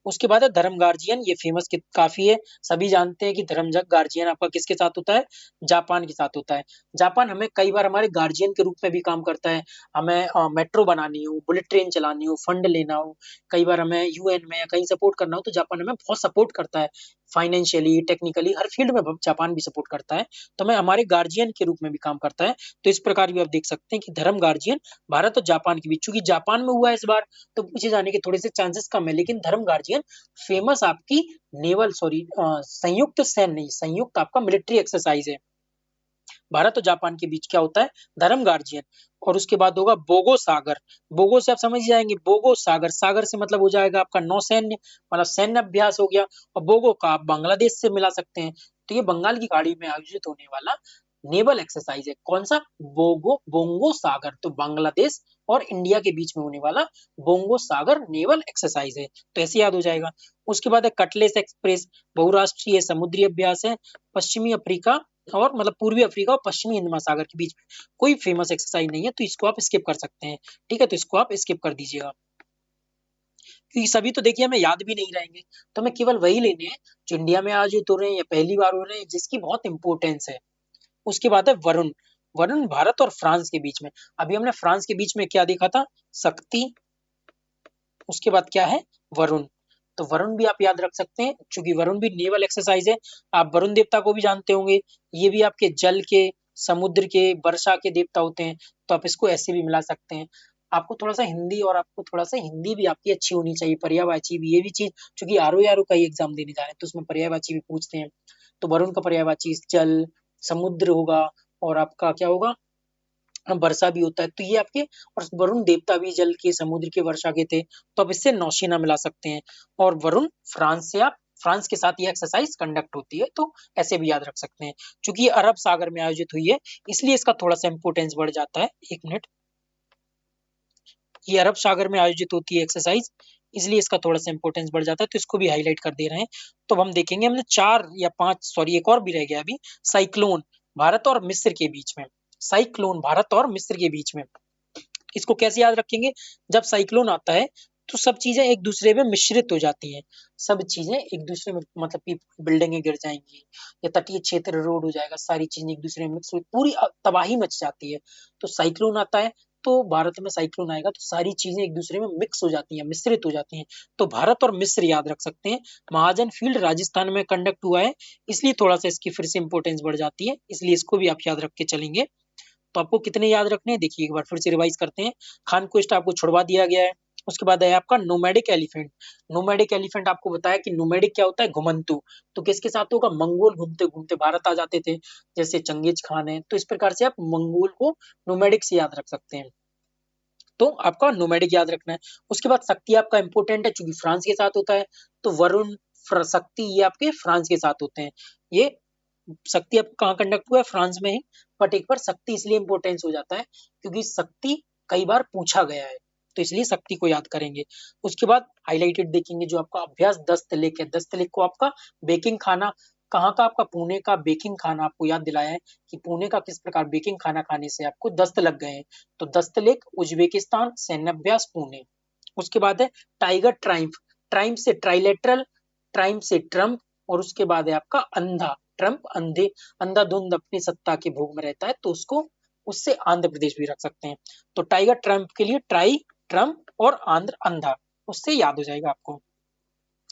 उसके बाद है धर्म गार्जियन, ये फेमस काफी है, सभी जानते हैं कि धर्म गार्जियन आपका किसके साथ होता है? जापान के साथ होता है। जापान हमें कई बार हमारे गार्जियन के रूप में भी काम करता है। हमें मेट्रो बनानी हो, बुलेट ट्रेन चलानी हो, फंड लेना हो, कई बार हमें यूएन में या कहीं सपोर्ट करना हो, तो जापान हमें बहुत सपोर्ट करता है, फाइनेंशियली, टेक्निकली, हर फील्ड में जापान भी सपोर्ट करता है। तो हमें हमारे गार्जियन के रूप में भी काम करता है। तो इस प्रकार भी आप देख सकते हैं कि धर्म गार्जियन भारत और जापान के बीच, चूंकि जापान में हुआ है इस बार, तो पूछे जाने के थोड़े से चांसेस कम है। लेकिन धर्म गार्जियन फेमस आपकी नेवल, सॉरी संयुक्त सैन्य नहीं, संयुक्त आपका मिलिट्री एक्सरसाइज है। भारत और जापान के बीच क्या होता है? धर्म गार्जियन। और उसके बाद होगा बोगो सागर। बोगो से आप समझ जाएंगे, बोगो सागर, सागर से मतलब हो जाएगा आपका नौसैन्य, मतलब सैन्य अभ्यास हो गया। और बोगो का आप बांग्लादेश से मिला सकते हैं। तो ये बंगाल की खाड़ी में आयोजित होने वाला नेवल एक्सरसाइज है। कौन सा? बोगो बोंगो सागर। तो बांग्लादेश और इंडिया के बीच में होने वाला बोंगो सागर नेवल एक्सरसाइज है। तो ऐसे याद हो जाएगा। उसके बाद है कटलेस एक्सप्रेस, बहुराष्ट्रीय समुद्री अभ्यास है, पश्चिमी अफ्रीका और मतलब पूर्वी अफ्रीका और पश्चिमी हिंद महासागर के बीच में। कोई फेमस एक्सरसाइज नहीं है, तो इसको आप स्किप कर सकते हैं। ठीक है, तो इसको आप स्किप कर दीजिएगा, क्योंकि सभी तो देखिए हमें याद भी नहीं रहेंगे। तो हमें केवल वही लेने हैं जो इंडिया में आयोजित हो रहे हैं या पहली बार हो रहे हैं, जिसकी बहुत इंपॉर्टेंस है। उसके बाद है वरुण। वरुण भारत और फ्रांस के बीच में। अभी हमने फ्रांस के बीच में क्या देखा था? शक्ति। उसके बाद क्या है? वरुण। तो वरुण भी आप याद रख सकते हैं, क्योंकि वरुण भी नेवल एक्सरसाइज है। आप वरुण देवता को भी जानते होंगे, ये भी आपके जल के, समुद्र के, वर्षा के देवता होते हैं। तो आप इसको ऐसे भी मिला सकते हैं। आपको थोड़ा सा हिंदी, और आपको थोड़ा सा हिंदी भी आपकी अच्छी होनी चाहिए, पर्यायवाची भी, ये भी चीज, क्योंकि आरओ का ही एग्जाम देने जा रहे हैं तो उसमें पर्यायवाची भी पूछते हैं। तो वरुण का पर्यायवाची जल, समुद्र होगा, और आपका क्या होगा? वर्षा भी होता है। तो ये आपके, और वरुण देवता भी जल के, समुद्र के, वर्षा के थे। तो आप इससे नौसेना मिला सकते हैं। और वरुण फ्रांस से, आप फ्रांस के साथ ये एक्सरसाइज कंडक्ट होती है, तो ऐसे भी याद रख सकते हैं। क्योंकि ये अरब सागर में आयोजित हुई है, इसलिए इसका थोड़ा सा इंपोर्टेंस बढ़ जाता है। एक मिनट, ये अरब सागर में आयोजित होती है एक्सरसाइज, इसलिए इसका थोड़ा सा इंपोर्टेंस बढ़ जाता है। तो इसको भी हाईलाइट कर दे रहे हैं। तो हम देखेंगे, हमने 4 या 5, सॉरी एक और भी रह गया अभी, साइक्लोन भारत और मिस्र के बीच में। साइक्लोन भारत और मिस्र के बीच में, इसको कैसे याद रखेंगे? जब साइक्लोन आता है तो सब चीजें एक दूसरे में मिश्रित हो जाती हैं। सब चीजें एक दूसरे में, मतलब कि बिल्डिंगें गिर जाएंगी या तटीय क्षेत्र रोड हो जाएगा, सारी चीजें एक दूसरे में मिक्स हो, पूरी तबाही मच जाती है। तो साइक्लोन आता है, तो भारत में साइक्लोन आएगा तो सारी चीजें एक दूसरे में मिक्स हो जाती हैं, मिश्रित हो जाती हैं। तो भारत और मिस्र याद रख सकते हैं। महाजन फील्ड राजस्थान में कंडक्ट हुआ है, इसलिए थोड़ा सा इसकी फिर से इंपॉर्टेंस बढ़ जाती है, इसलिए इसको भी आप याद रख के चलेंगे। तो आपको कितने याद रखने हैं? देखिए एक बार फिर से रिवाइज करते हैं। खान क्वेस्ट आपको छुड़वा दिया गया है। उसके बाद है आपका नोमैडिक एलिफेंट। नोमैडिक एलिफेंट आपको बताया कि नोमैडिक क्या होता है? घुमंतु। तो किसके साथ होगा? मंगोल घूमते घूमते भारत आ जाते थे, जैसे चंगेज खान है। तो इस प्रकार से आप मंगोल को नोमैडिक से याद रख सकते हैं। तो आपका नोमैडिक याद रखना है। उसके बाद शक्ति आपका इंपोर्टेंट है, चूंकि फ्रांस के साथ होता है। तो वरुण, शक्ति, ये आपके फ्रांस के साथ होते हैं। ये शक्ति अब कहाँ कंडक्ट हुआ है? फ्रांस में ही। बट एक बार शक्ति इसलिए इंपोर्टेंस हो जाता है क्योंकि शक्ति कई बार पूछा गया है, तो इसलिए शक्ति को याद करेंगे। उसके बाद हाईलाइटेड देखेंगे जो आपका अभ्यास दस्तलेख है। दस्तलेख को आपका बेकिंग खाना, कहाँ का? आपका पुणे का बेकिंग खाना आपको याद दिलाया है कि पुणे का किस प्रकार बेकिंग खाना खाने से आपको दस्त लग गए हैं। तो दस्तलेख उज्बेकिस्तान, सैन्य अभ्यास पुणे। उसके बाद है टाइगर ट्राइम्फ। ट्राइम्फ से ट्राइलेटरल, ट्राइम्फ से ट्रम्प, और उसके बाद है आपका अंधा। ट्रम्प अंधाधुंध अपनी सत्ता के भोग में रहता है, तो उसको उससे आंध्र प्रदेश भी रख सकते हैं। तो टाइगर ट्रम्प के लिए ट्राई, ट्रम्प और आंध्र अंधा, उससे याद हो जाएगा आपको।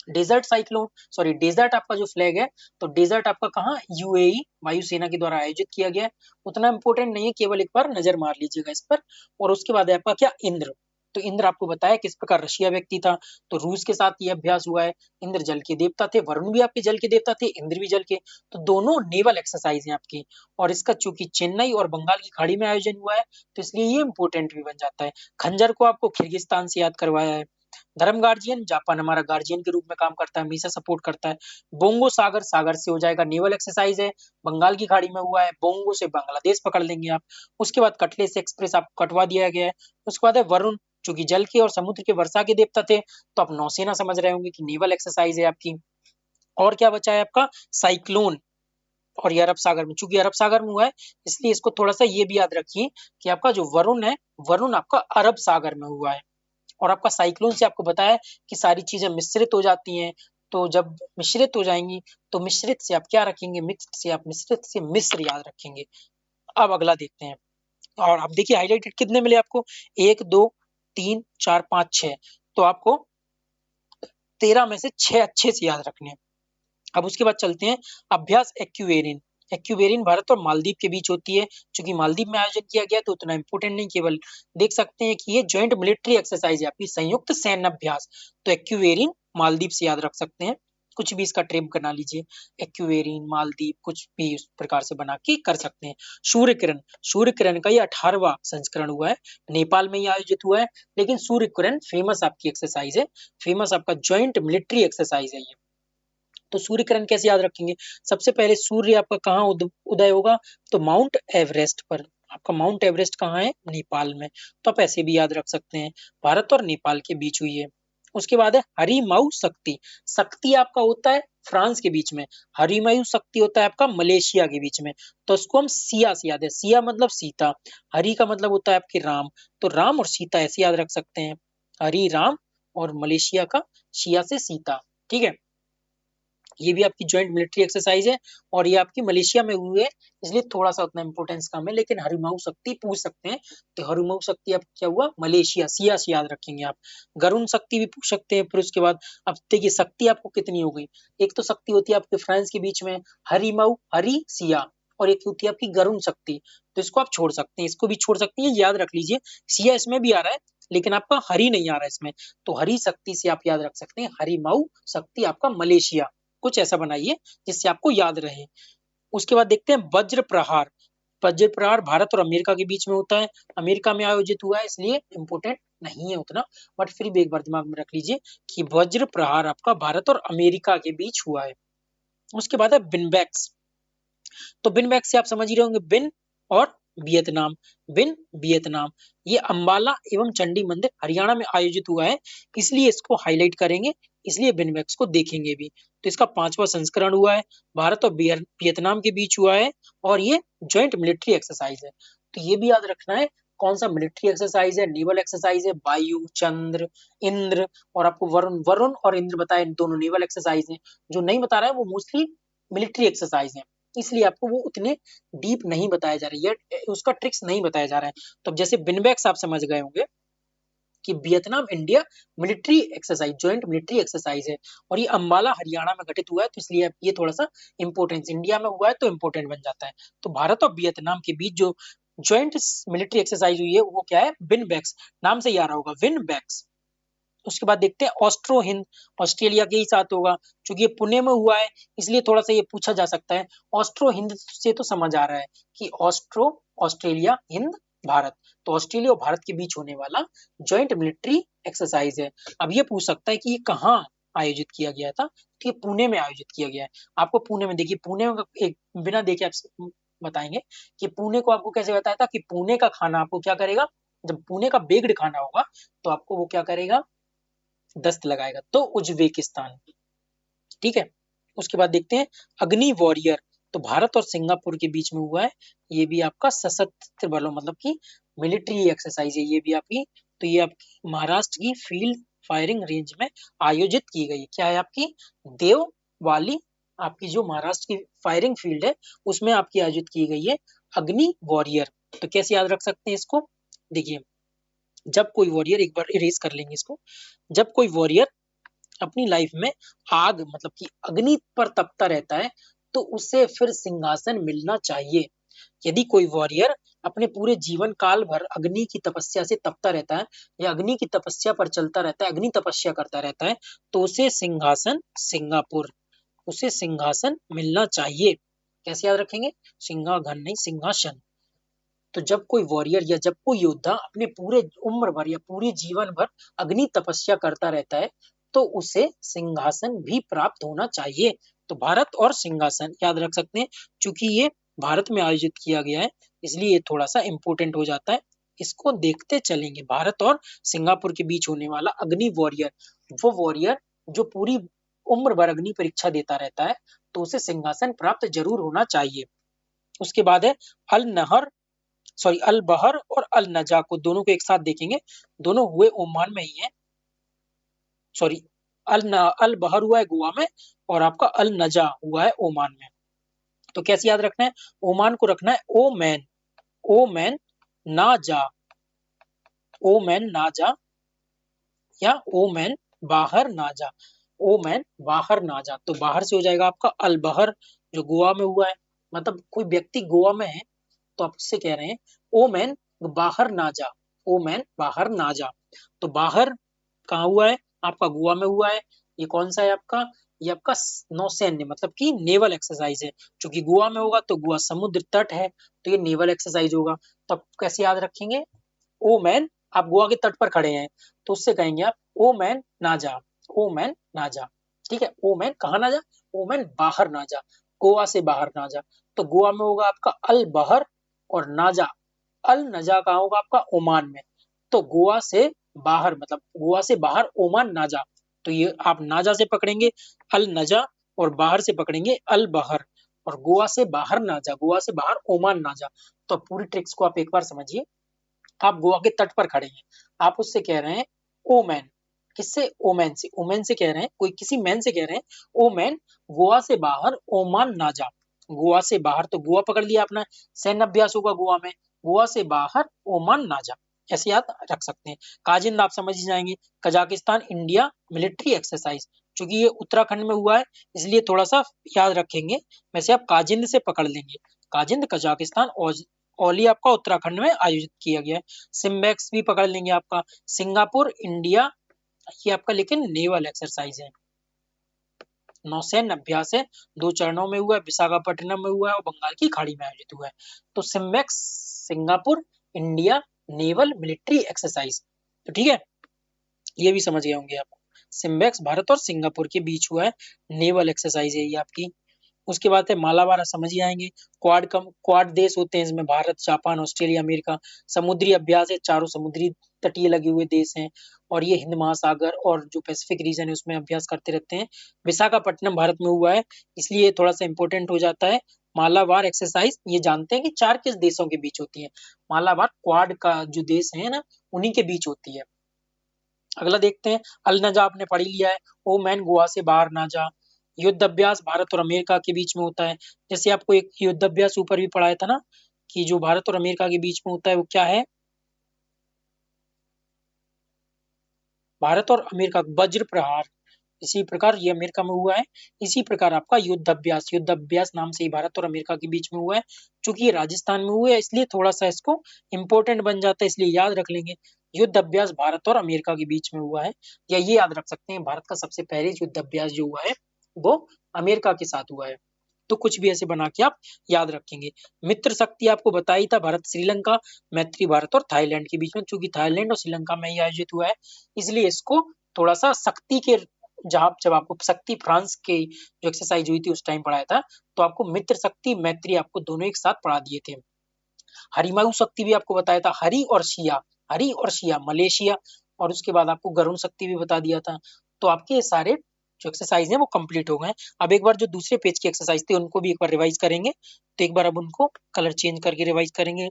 डेजर्ट साइक्लोन, सॉरी डेजर्ट आपका जो फ्लैग है, तो डेजर्ट आपका कहाँ, यूएई वायुसेना के द्वारा आयोजित किया गया है। उतना इंपॉर्टेंट नहीं है, केवल एक बार नजर मार लीजिएगा इस पर। और उसके बाद है आपका क्या, इंद्र। तो इंद्र आपको बताया किस प्रकार रशिया व्यक्ति था, तो रूस के साथ ये अभ्यास हुआ है। इंद्र जल के देवता थे, वरुण भी आपके जल के देवता थे, इंद्र भी जल के, तो दोनों नेवल एक्सरसाइज हैं आपकी। और इसका चूंकि चेन्नई और बंगाल की खाड़ी में आयोजन हुआ है, तो इसलिए ये इंपॉर्टेंट भी बन जाता है। खंजर को आपको किर्गिस्तान से याद करवाया है। धर्म गार्जियन, जापान हमारा गार्जियन के रूप में काम करता है, हमेशा सपोर्ट करता है। बोंगो सागर, सागर से हो जाएगा, नेवल एक्सरसाइज है, बंगाल की खाड़ी में हुआ है, बोंगो से बांग्लादेश पकड़ लेंगे आप। उसके बाद कटलेस एक्सप्रेस आपको कटवा दिया गया है। उसके बाद है वरुण, चूंकि जल के और समुद्र के वर्षा के देवता थे, तो आप नौसेना समझ रहे होंगे कि नेवल एक्सरसाइज है आपकी। और क्या बचा है आपका, साइक्लोन। और ये अरब सागर में, चूंकि अरब सागर में हुआ है, इसलिए इसको थोड़ा सा ये भी याद रखिए कि आपका जो वरुण है, वरुण आपका अरब सागर में हुआ है। और आपका साइक्लोन से आपको बताया कि सारी चीजें मिश्रित हो जाती हैं, तो जब मिश्रित हो जाएंगी, तो मिश्रित से आप क्या रखेंगे, मिक्स्ड से आप मिश्रित से मिश्र याद रखेंगे। अब अगला देखते हैं। और आप देखिए हाइलाइटेड कितने मिले आपको, 1 2 3 4 5 6, तो आपको 13 में से 6 अच्छे से याद रखने हैं। अब उसके बाद चलते हैं अभ्यास एक्यूवेरिन। एक्यूवेरिन भारत और मालदीव के बीच होती है, चूंकि मालदीव में आयोजन किया गया तो उतना इंपोर्टेंट नहीं, केवल देख सकते हैं कि ये जॉइंट मिलिट्री एक्सरसाइज है आपकी, संयुक्त सैन्य अभ्यास। तो एक्यूवेरिन मालदीव से याद रख सकते हैं, कुछ भी इसका ट्रेप बना लीजिए, एक्यूवेरिन मालदीव कुछ भी उस प्रकार से बना के कर सकते हैं। सूर्य किरण, सूर्य किरण का ये 18वां संस्करण हुआ है, नेपाल में ये आयोजित हुआ है। लेकिन सूर्य किरण फेमस आपकी एक्सरसाइज है, फेमस आपका जॉइंट मिलिट्री एक्सरसाइज है ये। तो सूर्य किरण कैसे याद रखेंगे, सबसे पहले सूर्य आपका कहाँ उदय होगा, तो माउंट एवरेस्ट पर। आपका माउंट एवरेस्ट कहाँ है, नेपाल में, तो आप ऐसे भी याद रख सकते हैं, भारत और नेपाल के बीच हुई है। उसके बाद है हरिमाऊ शक्ति। शक्ति आपका होता है फ्रांस के बीच में, हरिमाऊ शक्ति होता है आपका मलेशिया के बीच में। तो इसको हम सिया से याद है, सिया मतलब सीता, हरि का मतलब होता है आपके राम, तो राम और सीता ऐसे याद रख सकते हैं, हरि राम, और मलेशिया का शिया से सीता। ठीक है, ये भी आपकी जॉइंट मिलिट्री एक्सरसाइज है, और ये आपकी मलेशिया में हुई है, इसलिए थोड़ा सा उतना इंपॉर्टेंस कम है, लेकिन हरिमाऊ शक्ति पूछ सकते हैं। तो हरिमाऊ शक्ति आप क्या हुआ, मलेशिया, सिया से याद रखेंगे आप। गरुण शक्ति भी पूछ सकते हैं। फिर उसके बाद अब देखिए शक्ति आपको कितनी हो गई, एक तो शक्ति होती है आपके फ्रांस के बीच में, हरिमाऊ, हरि सिया, और एक होती है आपकी गरुण शक्ति, तो इसको आप छोड़ सकते हैं, इसको भी छोड़ सकते हैं, याद रख लीजिए। सिया इसमें भी आ रहा है, लेकिन आपका हरि नहीं आ रहा है इसमें, तो हरि शक्ति से आप याद रख सकते हैं, हरिमाऊ शक्ति आपका मलेशिया। कुछ ऐसा बनाइए जिससे आपको याद रहे। उसके बाद देखते हैं वज्र प्रहार। वज्र प्रहार भारत और अमेरिका के बीच में होता है, अमेरिका में आयोजित हुआ है, इसलिए इंपोर्टेंट नहीं है उतना, बट फिर भी एक बार दिमाग में रख लीजिए कि वज्र प्रहार आपका भारत और अमेरिका के बीच हुआ है। उसके बाद है बिनबैक्स। तो बिनबैक्स से आप समझ ही रहे होंगे, बिन और वियतनाम, बिन वियतनाम, ये अंबाला एवं चंडी मंदिर हरियाणा में आयोजित हुआ है, इसलिए इसको हाईलाइट करेंगे, इसलिए बिनबैक्स को देखेंगे भी। तो इसका 5वां संस्करण हुआ है, भारत और वियतनाम के बीच हुआ है, और ये जॉइंट मिलिट्री एक्सरसाइज है। तो ये भी याद रखना है, कौन सा मिलिट्री एक्सरसाइज है, नेवल एक्सरसाइज है, वायु, चंद्र, इंद्र, और आपको वरुण, वरुण और इंद्र बताए, दोनों नेवल एक्सरसाइज है। जो नहीं बता रहा है वो मोस्टली मिलिट्री एक्सरसाइज है, इसलिए आपको वो उतने डीप नहीं बताया जा रही है, उसका ट्रिक्स नहीं बताया जा रहा है। तो अब जैसे बिनबैक्स आप समझ गए होंगे कि Vietnam India military exercise, joint military exercise है, और ये अंबाला हरियाणा में घटित हुआ है, तो इसलिए ये थोड़ा सा इंपोर्टेंस, इंडिया में हुआ है तो इंपोर्टेंट बन जाता है। तो भारत और वियतनाम के बीच जो जॉइंट मिलिट्री एक्सरसाइज हुई है वो क्या है, विनबैक्स, नाम से ही आ रहा होगा, विनबैक्स। उसके बाद देखते हैं ऑस्ट्रो हिंद, ऑस्ट्रेलिया के ही साथ होगा, क्योंकि ये पुणे में हुआ है, इसलिए थोड़ा सा ये पूछा जा सकता है। ऑस्ट्रो हिंद से तो समझ आ रहा है कि ऑस्ट्रो, ऑस्ट्रेलिया, हिंद, भारत, तो ऑस्ट्रेलिया और भारत के बीच होने वाला जॉइंट मिलिट्री एक्सरसाइज है। अब ये पूछ सकता है कि ये कहाँ आयोजित किया गया था, तो ये पुणे में आयोजित किया गया है। आपको पुणे में, देखिए पुणे में एक बिना देखे आप बताएंगे कि पुणे को आपको कैसे बताया था कि पुणे का खाना आपको क्या करेगा, जब पुणे का बेक्ड खाना होगा तो आपको वो क्या करेगा, दस्त लगाएगा, तो उज्बेकिस्तान। ठीक है, उसके बाद देखते हैं अग्नि वॉरियर। तो भारत और सिंगापुर के बीच में हुआ है, ये भी आपका सशस्त्र बलों मतलब कि मिलिट्री एक्सरसाइज है ये भी आपकी। तो ये आपकी महाराष्ट्र की फील्ड फायरिंग रेंज में आयोजित की गई, क्या है आपकी, देव वाली आपकी जो महाराष्ट्र की फायरिंग फील्ड है उसमें आपकी आयोजित की गई है अग्नि वॉरियर। तो कैसे याद रख सकते हैं इसको? देखिए, जब कोई वॉरियर, एक बार इरेज कर लेंगे इसको, जब कोई वॉरियर अपनी लाइफ में आग मतलब कि अग्नि पर तपता रहता है तो उसे फिर सिंहासन मिलना चाहिए। यदि कोई वॉरियर अपने पूरे जीवन काल भर अग्नि की तपस्या से तपता रहता है या अग्नि की तपस्या पर चलता रहता है, अग्नि तपस्या करता रहता है, तो उसे सिंहासन सिंगापुर, उसे सिंहासन मिलना चाहिए। कैसे याद रखेंगे? सिंहाघन नहीं, सिंहासन। तो जब कोई वॉरियर या जब कोई योद्धा अपने पूरे उम्र भर या पूरे जीवन भर अग्नि तपस्या करता रहता है तो उसे सिंहासन भी प्राप्त होना चाहिए। तो भारत और सिंहासन याद रख सकते हैं। चूंकि ये भारत में आयोजित किया गया है इसलिए ये थोड़ा सा इंपॉर्टेंट हो जाता है। इसको देखते चलेंगे। भारत और सिंगापुर के बीच होने वाला अग्नि वॉरियर, वो वॉरियर जो पूरी उम्र भर अग्नि परीक्षा देता रहता है तो उसे सिंहासन प्राप्त जरूर होना चाहिए। उसके बाद है अल नहर, सॉरी अल बहर और अल नजा को दोनों को एक साथ देखेंगे। दोनों हुए ओमान में ही है। सॉरी, अल बहर हुआ है गोवा में और आपका अल नजा हुआ है ओमान में। तो कैसे याद रखना है? ओमान को रखना है ओ मैन, ओ मैन ना जा, ओ मैन ना जा या ओ मैन बाहर ना जा, ओ मैन बाहर ना जा। तो बाहर से हो जाएगा आपका अल बहर जो गोवा में हुआ है। मतलब कोई व्यक्ति गोवा में है तो आप उससे कह रहे हैं ओ मैन बाहर ना जा, ओ मैन बाहर ना जा। तो बाहर कहाँ हुआ है? आपका गोवा में हुआ है। ये कौन सा है आपका? ये आपका नौसैन्य मतलब कि नेवल एक्सरसाइज है। क्योंकि गोवा में होगा तो गोवा समुद्र तट है तो ये नेवल एक्सरसाइज होगा। तो आप कैसे याद रखेंगे? ओ मैन, आप गोवा के तट पर खड़े हैं तो उससे कहेंगे आप ओ मैन ना जा, ओ मैन ना जा। ठीक है, ओ मैन कहाँ ना जा? ओ मैन बाहर ना जा, गोवा से बाहर ना जा। तो गोवा में होगा आपका अल बहर और नाजा, अल नजा कहाँ होगा आपका? ओमान में। तो गोवा से बाहर मतलब गोवा से बाहर ओमान नाजा। तो ये आप नाजा से पकड़ेंगे अल नजा और बाहर से पकड़ेंगे अल बहर और गोवा से बाहर नाजा, गोवा से बाहर ओमान नाजा। तो पूरी ट्रिक्स को आप एक बार समझिए। आप गोवा के तट पर खड़े हैं, आप उससे कह रहे हैं ओ मैन। किससे? ओमैन से। ओमैन से कह रहे हैं, कोई किसी मैन से कह रहे हैं ओ मैन गोवा से बाहर ओमान ना जा। गोवा से बाहर तो गोवा पकड़ लिया अपना, सैन्य अभ्यास होगा गोवा में। गोवा से बाहर ओमान ना जा, ऐसे याद रख सकते हैं। काजिंद आप समझ ही जाएंगे, कजाकिस्तान इंडिया मिलिट्री एक्सरसाइज। क्योंकि ये उत्तराखंड में हुआ है इसलिए थोड़ा सा याद रखेंगे। वैसे आप काजिंद से पकड़ लेंगे, काजिंद कजाकिस्तान और ओली आपका उत्तराखंड में आयोजित किया गया है। सिम्बेक्स भी पकड़ लेंगे आपका, सिंगापुर इंडिया, ये आपका लेकिन नेवल एक्सरसाइज है, नौसैन्य अभ्यास है। 2 चरणों में हुआ है, विशाखापट्टनम में हुआ है और बंगाल की खाड़ी में आयोजित हुआ है। तो SIMBEX Singapore India naval military exercise. तो ठीक है, ये भी समझ गए होंगे आप। सिम्बेक्स भारत और सिंगापुर के बीच हुआ है नेवल एक्सरसाइज है ये आपकी। उसके बाद है मालाबार, समझ ही आएंगे। क्वाड देश होते हैं इसमें, भारत, जापान, ऑस्ट्रेलिया, अमेरिका। समुद्री अभ्यास है, चारों समुद्री तटीय लगे हुए देश हैं और ये हिंद महासागर और जो पैसिफिक रीजन है उसमें अभ्यास करते रहते हैं। विशाखापट्टनम भारत में हुआ है इसलिए ये थोड़ा सा इंपॉर्टेंट हो जाता है। मालाबार एक्सरसाइज ये जानते हैं कि 4 किस देशों के बीच होती है? मालाबार क्वाड का जो देश है ना उन्हीं के बीच होती है। अगला देखते हैं, अल नजा आपने पढ़ ही लिया है, ओ मैन गोवा से बाहर ना जा। युद्ध अभ्यास भारत और अमेरिका के बीच में होता है। जैसे आपको एक युद्ध अभ्यास ऊपर भी पढ़ाया था ना कि जो भारत और अमेरिका के बीच में होता है वो क्या है? भारत और अमेरिका वज्र प्रहार। इसी प्रकार ये अमेरिका में हुआ है। इसी प्रकार आपका युद्ध अभ्यास नाम से ही भारत और अमेरिका के बीच में हुआ है। चूंकि ये राजस्थान में हुआ है इसलिए थोड़ा सा इसको इंपॉर्टेंट बन जाता है, इसलिए याद रख लेंगे। युद्ध अभ्यास भारत और अमेरिका के बीच में हुआ है, या ये याद रख सकते हैं भारत का सबसे पहले युद्ध अभ्यास जो हुआ है वो अमेरिका के साथ हुआ है। तो कुछ भी ऐसे बना के आप याद रखेंगे। मित्र शक्ति आपको बताई था, भारत श्रीलंका, मैत्री भारत और थाईलैंड के बीच में। चूंकि थाईलैंड और श्रीलंका में ही आयोजित हुआ है इसलिए इसको थोड़ा सा शक्ति के, जहां जब आपको शक्ति फ्रांस के जो एक्सरसाइज हुई थी उस टाइम पढ़ाया था तो आपको मित्र शक्ति मैत्री आपको दोनों एक साथ पढ़ा दिए थे। हरिमायु शक्ति भी आपको बताया था, हरि और शिया मलेशिया, और उसके बाद आपको गरुण शक्ति भी बता दिया था। तो आपके ये सारे जो एक्सरसाइज है वो कंप्लीट हो गए। अब एक बार जो दूसरे पेज की एक्सरसाइज थी उनको भी एक बार रिवाइज करेंगे। तो एक बार अब उनको कलर चेंज करके रिवाइज करेंगे।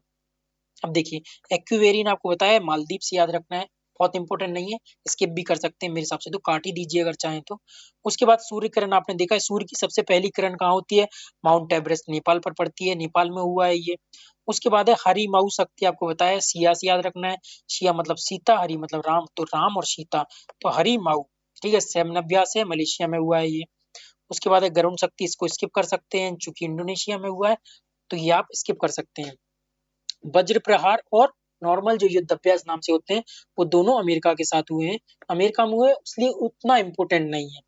अब देखिए, एक्वेरियन आपको बताया मालदीव से याद रखना है। बहुत इंपॉर्टेंट नहीं है, स्किप भी कर सकते हैं मेरे हिसाब से तो काट ही दीजिए अगर चाहें तो। उसके बाद सूर्य किरण आपने देखा है, सूर्य की सबसे पहली किरण कहाँ होती है? माउंट एवरेस्ट नेपाल पर पड़ती है, नेपाल में हुआ है ये। उसके बाद है हरि मऊ शक्ति, आपको बताया सिया से याद रखना है, शिया मतलब सीता, हरि मतलब राम, तो राम और सीता, तो हरि मऊ, ठीक है, सेमनब्या से मलेशिया में हुआ है ये। उसके बाद है गरुण शक्ति, इसको स्किप कर सकते हैं चूंकि इंडोनेशिया में हुआ है, तो ये आप स्किप कर सकते हैं। वज्र प्रहार और नॉर्मल जो युद्ध अभ्यास नाम से होते हैं, वो दोनों अमेरिका के साथ हुए हैं, अमेरिका में हुए इसलिए उतना इम्पोर्टेंट नहीं है।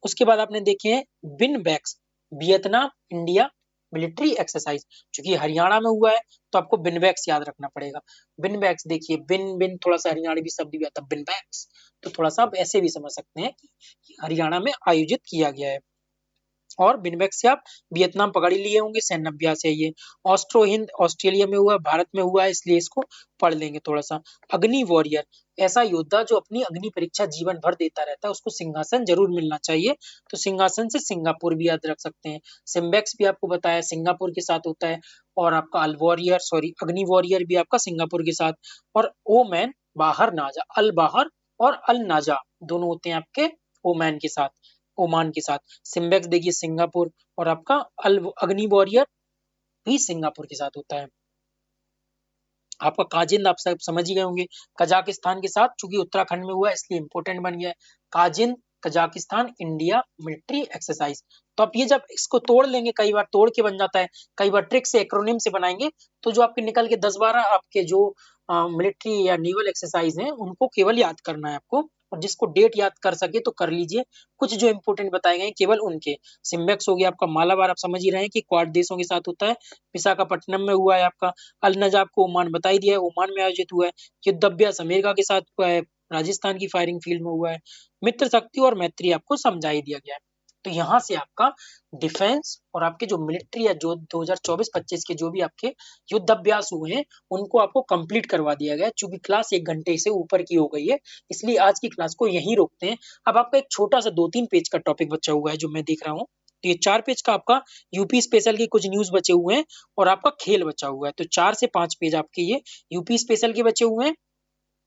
उसके बाद आपने देखे हैं VINBAX, Vietnam India military exercise, चूंकि हरियाणा में हुआ है तो आपको बिनबैक्स याद रखना पड़ेगा। बिनबैक्स देखिए, बिन बिन थोड़ा सा हरियाणवी शब्द भी आता है, बिनबैक्स, तो थोड़ा सा आप ऐसे भी समझ सकते हैं कि हरियाणा में आयोजित किया गया है। और बिनबैक से आप वियतनाम पकड़ ही लिए होंगे, सैन्य अभ्यास है ये। ऑस्ट्रो हिंद ऑस्ट्रेलिया में हुआ, भारत में हुआ है, इसलिए इसको पढ़ लेंगे थोड़ा सा। अग्नि वॉरियर, ऐसा योद्धा जो अपनी अग्नि परीक्षा जीवन भर देता रहता है, उसको सिंहासन जरूर मिलना चाहिए, तो सिंहासन से सिंगापुर भी याद रख सकते हैं। सिम्बेक्स भी आपको बताया सिंगापुर के साथ होता है, और आपका अल वॉरियर सॉरी अग्नि वॉरियर भी आपका सिंगापुर के साथ। और ओमैन बाहर नाजा, अल बाहर और अल नाजा दोनों होते हैं आपके ओमैन के साथ, ओमान के साथ। सिम्बेक्स देखिए सिंगापुर, और आपका अल अग्नि वॉरियर भी सिंगापुर के साथ होता है। आपका काजिंद आप सब समझ ही गए होंगे, कजाकिस्तान के साथ, चूंकि उत्तराखंड में हुआ है इसलिए इंपॉर्टेंट बन गया है। Kazind Kazakhstan India military exercise, तो आप ये जब इसको तोड़ लेंगे, कई बार तोड़ के बन जाता है, कई बार ट्रिक से एक्रोनिम से बनाएंगे, तो जो आपके निकल के 10-12 आपके जो मिलिट्री या नेवल एक्सरसाइज हैं उनको केवल याद करना है आपको, और जिसको डेट याद कर सके तो कर लीजिए। कुछ जो इंपॉर्टेंट बताए गए हैं केवल उनके, सिम्बेक्स हो गया आपका मालाबार, आप समझ ही रहे हैं कि क्वाड देशों के साथ होता है। विशाखापट्टनम में हुआ है आपका। अल नजाब को ओमान बता ही दिया है, ओमान में आयोजित हुआ है। युद्ध अभ्यास अमेरिका के साथ हुआ है, राजस्थान की फायरिंग फील्ड में हुआ है। मित्र शक्ति और मैत्री आपको समझा ही दिया गया है। तो यहाँ से आपका डिफेंस और आपके जो मिलिट्री या जो 2024-25 के जो भी आपके युद्ध अभ्यास हुए हैं उनको आपको कंप्लीट करवा दिया गया है। चूंकि क्लास 1 घंटे से ऊपर की हो गई है, इसलिए आज की क्लास को यहीं रोकते हैं। अब आपका एक छोटा सा 2-3 पेज का टॉपिक बचा हुआ है जो मैं देख रहा हूँ, तो ये 4 पेज का आपका यूपी स्पेशल के कुछ न्यूज बचे हुए हैं, और आपका खेल बचा हुआ है, तो 4 से 5 पेज आपके ये यूपी स्पेशल के बचे हुए हैं,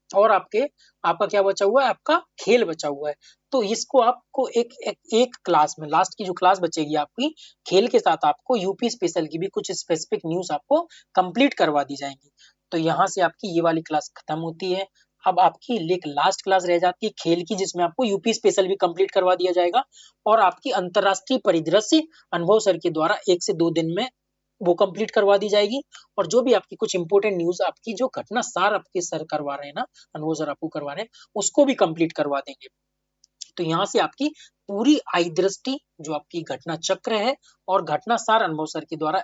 और आपका क्या बचा हुआ है? आपका खेल बचा हुआ है। तो इसको आपको एक क्लास में, लास्ट की जो क्लास बचेगी आपकी खेल के साथ, आपको यूपी स्पेशल की भी कुछ स्पेसिफिक न्यूज आपको कंप्लीट करवा दी जाएंगी। तो यहाँ से आपकी ये वाली क्लास खत्म होती है। अब आपकी एक लास्ट क्लास रह जाती है खेल की, जिसमें आपको यूपी स्पेशल भी कंप्लीट करवा दिया जाएगा, और आपकी अंतरराष्ट्रीय परिदृश्य अनुभव सर के द्वारा 1 से 2 दिन में वो कंप्लीट करवा दी जाएगी। और जो भी आपकी कुछ इंपॉर्टेंट न्यूज, आपकी जो घटना सार आपके सर करवा रहे हैं ना, अनुभव सर आपको करवा रहे हैं, उसको भी कंप्लीट करवा देंगे। तो यहाँ से आपकी पूरी आई दृष्टि जो आपकी घटना चक्र है और घटना सार अनुभव सर के द्वारा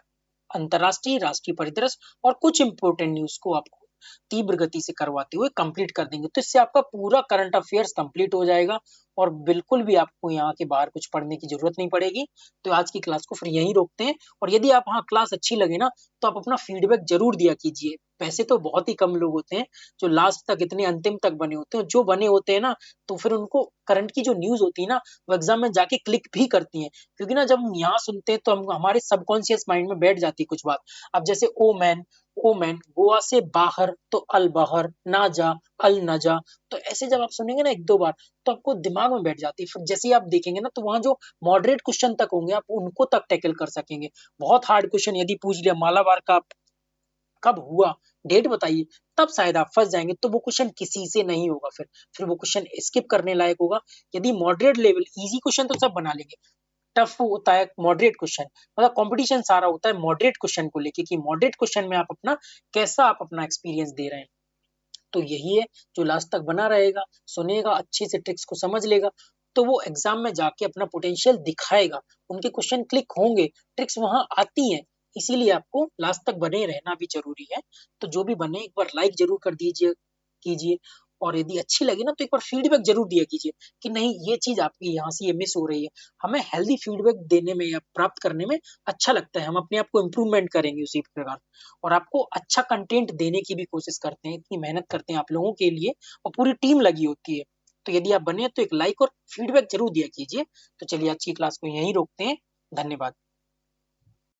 अंतरराष्ट्रीय राष्ट्रीय परिदृश्य और कुछ इंपॉर्टेंट न्यूज को आपको तीव्र गति से करवाते हुए कंप्लीट कर देंगे। तो इससे आपका पूरा करंट अफेयर्स कंप्लीट हो जाएगा, और बिल्कुल भी आपको यहाँ के बाहर कुछ पढ़ने की जरूरत नहीं पड़ेगी। तो आज की क्लास को फिर यहीं रोकते हैं, और यदि आप हाँ क्लास अच्छी लगे ना, तो आप अपना फीडबैक जरूर दिया कीजिए। वैसे तो बहुत ही कम लोग होते हैं जो लास्ट तक इतने अंतिम तक बने होते हैं, जो बने होते हैं ना, तो फिर उनको करंट की जो न्यूज होती है ना, वो एग्जाम में जाके क्लिक भी करती हैं, क्योंकि ना जब हम यहाँ सुनते हैं तो हम हमारे सबकॉन्शियस माइंड में बैठ जाती है कुछ बात। अब जैसे ओमैन गोवा से बाहर, तो अल बाहर, ना जा अल ना जा, तो ऐसे जब आप सुनेंगे ना 1-2 बार, तो आपको दिमाग में बैठ जाती है। फिर जैसे ही आप देखेंगे ना, तो वहां जो मॉडरेट क्वेश्चन तक होंगे आप उनको तक टैकल कर सकेंगे। बहुत हार्ड क्वेश्चन यदि पूछ लिया मालाबार का कब हुआ, डेट बताइए, तब शायद आप फंस जाएंगे, तो वो क्वेश्चन किसी से नहीं होगा। फिर वो क्वेश्चन स्किप करने लायक होगा। यदि मॉडरेट लेवल, इजी क्वेश्चन तो सब बना लेंगे, टफ होता है मॉडरेट क्वेश्चन, मतलब कंपटीशन सारा होता है मॉडरेट क्वेश्चन को लेके, कि मॉडरेट क्वेश्चन में आप अपना एक्सपीरियंस दे रहे हैं। तो यही है, जो लास्ट तक बना रहेगा, सुनेगा, अच्छे से ट्रिक्स को समझ लेगा, तो वो एग्जाम में जाके अपना पोटेंशियल दिखाएगा, उनके क्वेश्चन क्लिक होंगे, ट्रिक्स वहां आती हैं। इसीलिए आपको लास्ट तक बने रहना भी जरूरी है। तो जो भी बने एक बार लाइक जरूर कर दीजिए कीजिए, और यदि अच्छी लगी ना, तो एक बार फीडबैक जरूर दिया कीजिए कि नहीं ये चीज आपकी यहाँ से ये मिस हो रही है। हमें हेल्दी फीडबैक देने में या प्राप्त करने में अच्छा लगता है, हम अपने आप को इम्प्रूवमेंट करेंगे उसी प्रकार, और आपको अच्छा कंटेंट देने की भी कोशिश करते हैं, इतनी मेहनत करते हैं आप लोगों के लिए, और पूरी टीम लगी होती है। तो यदि आप बने तो एक लाइक और फीडबैक जरूर दिया कीजिए। तो चलिए आज की क्लास को यहीं रोकते हैं। धन्यवाद।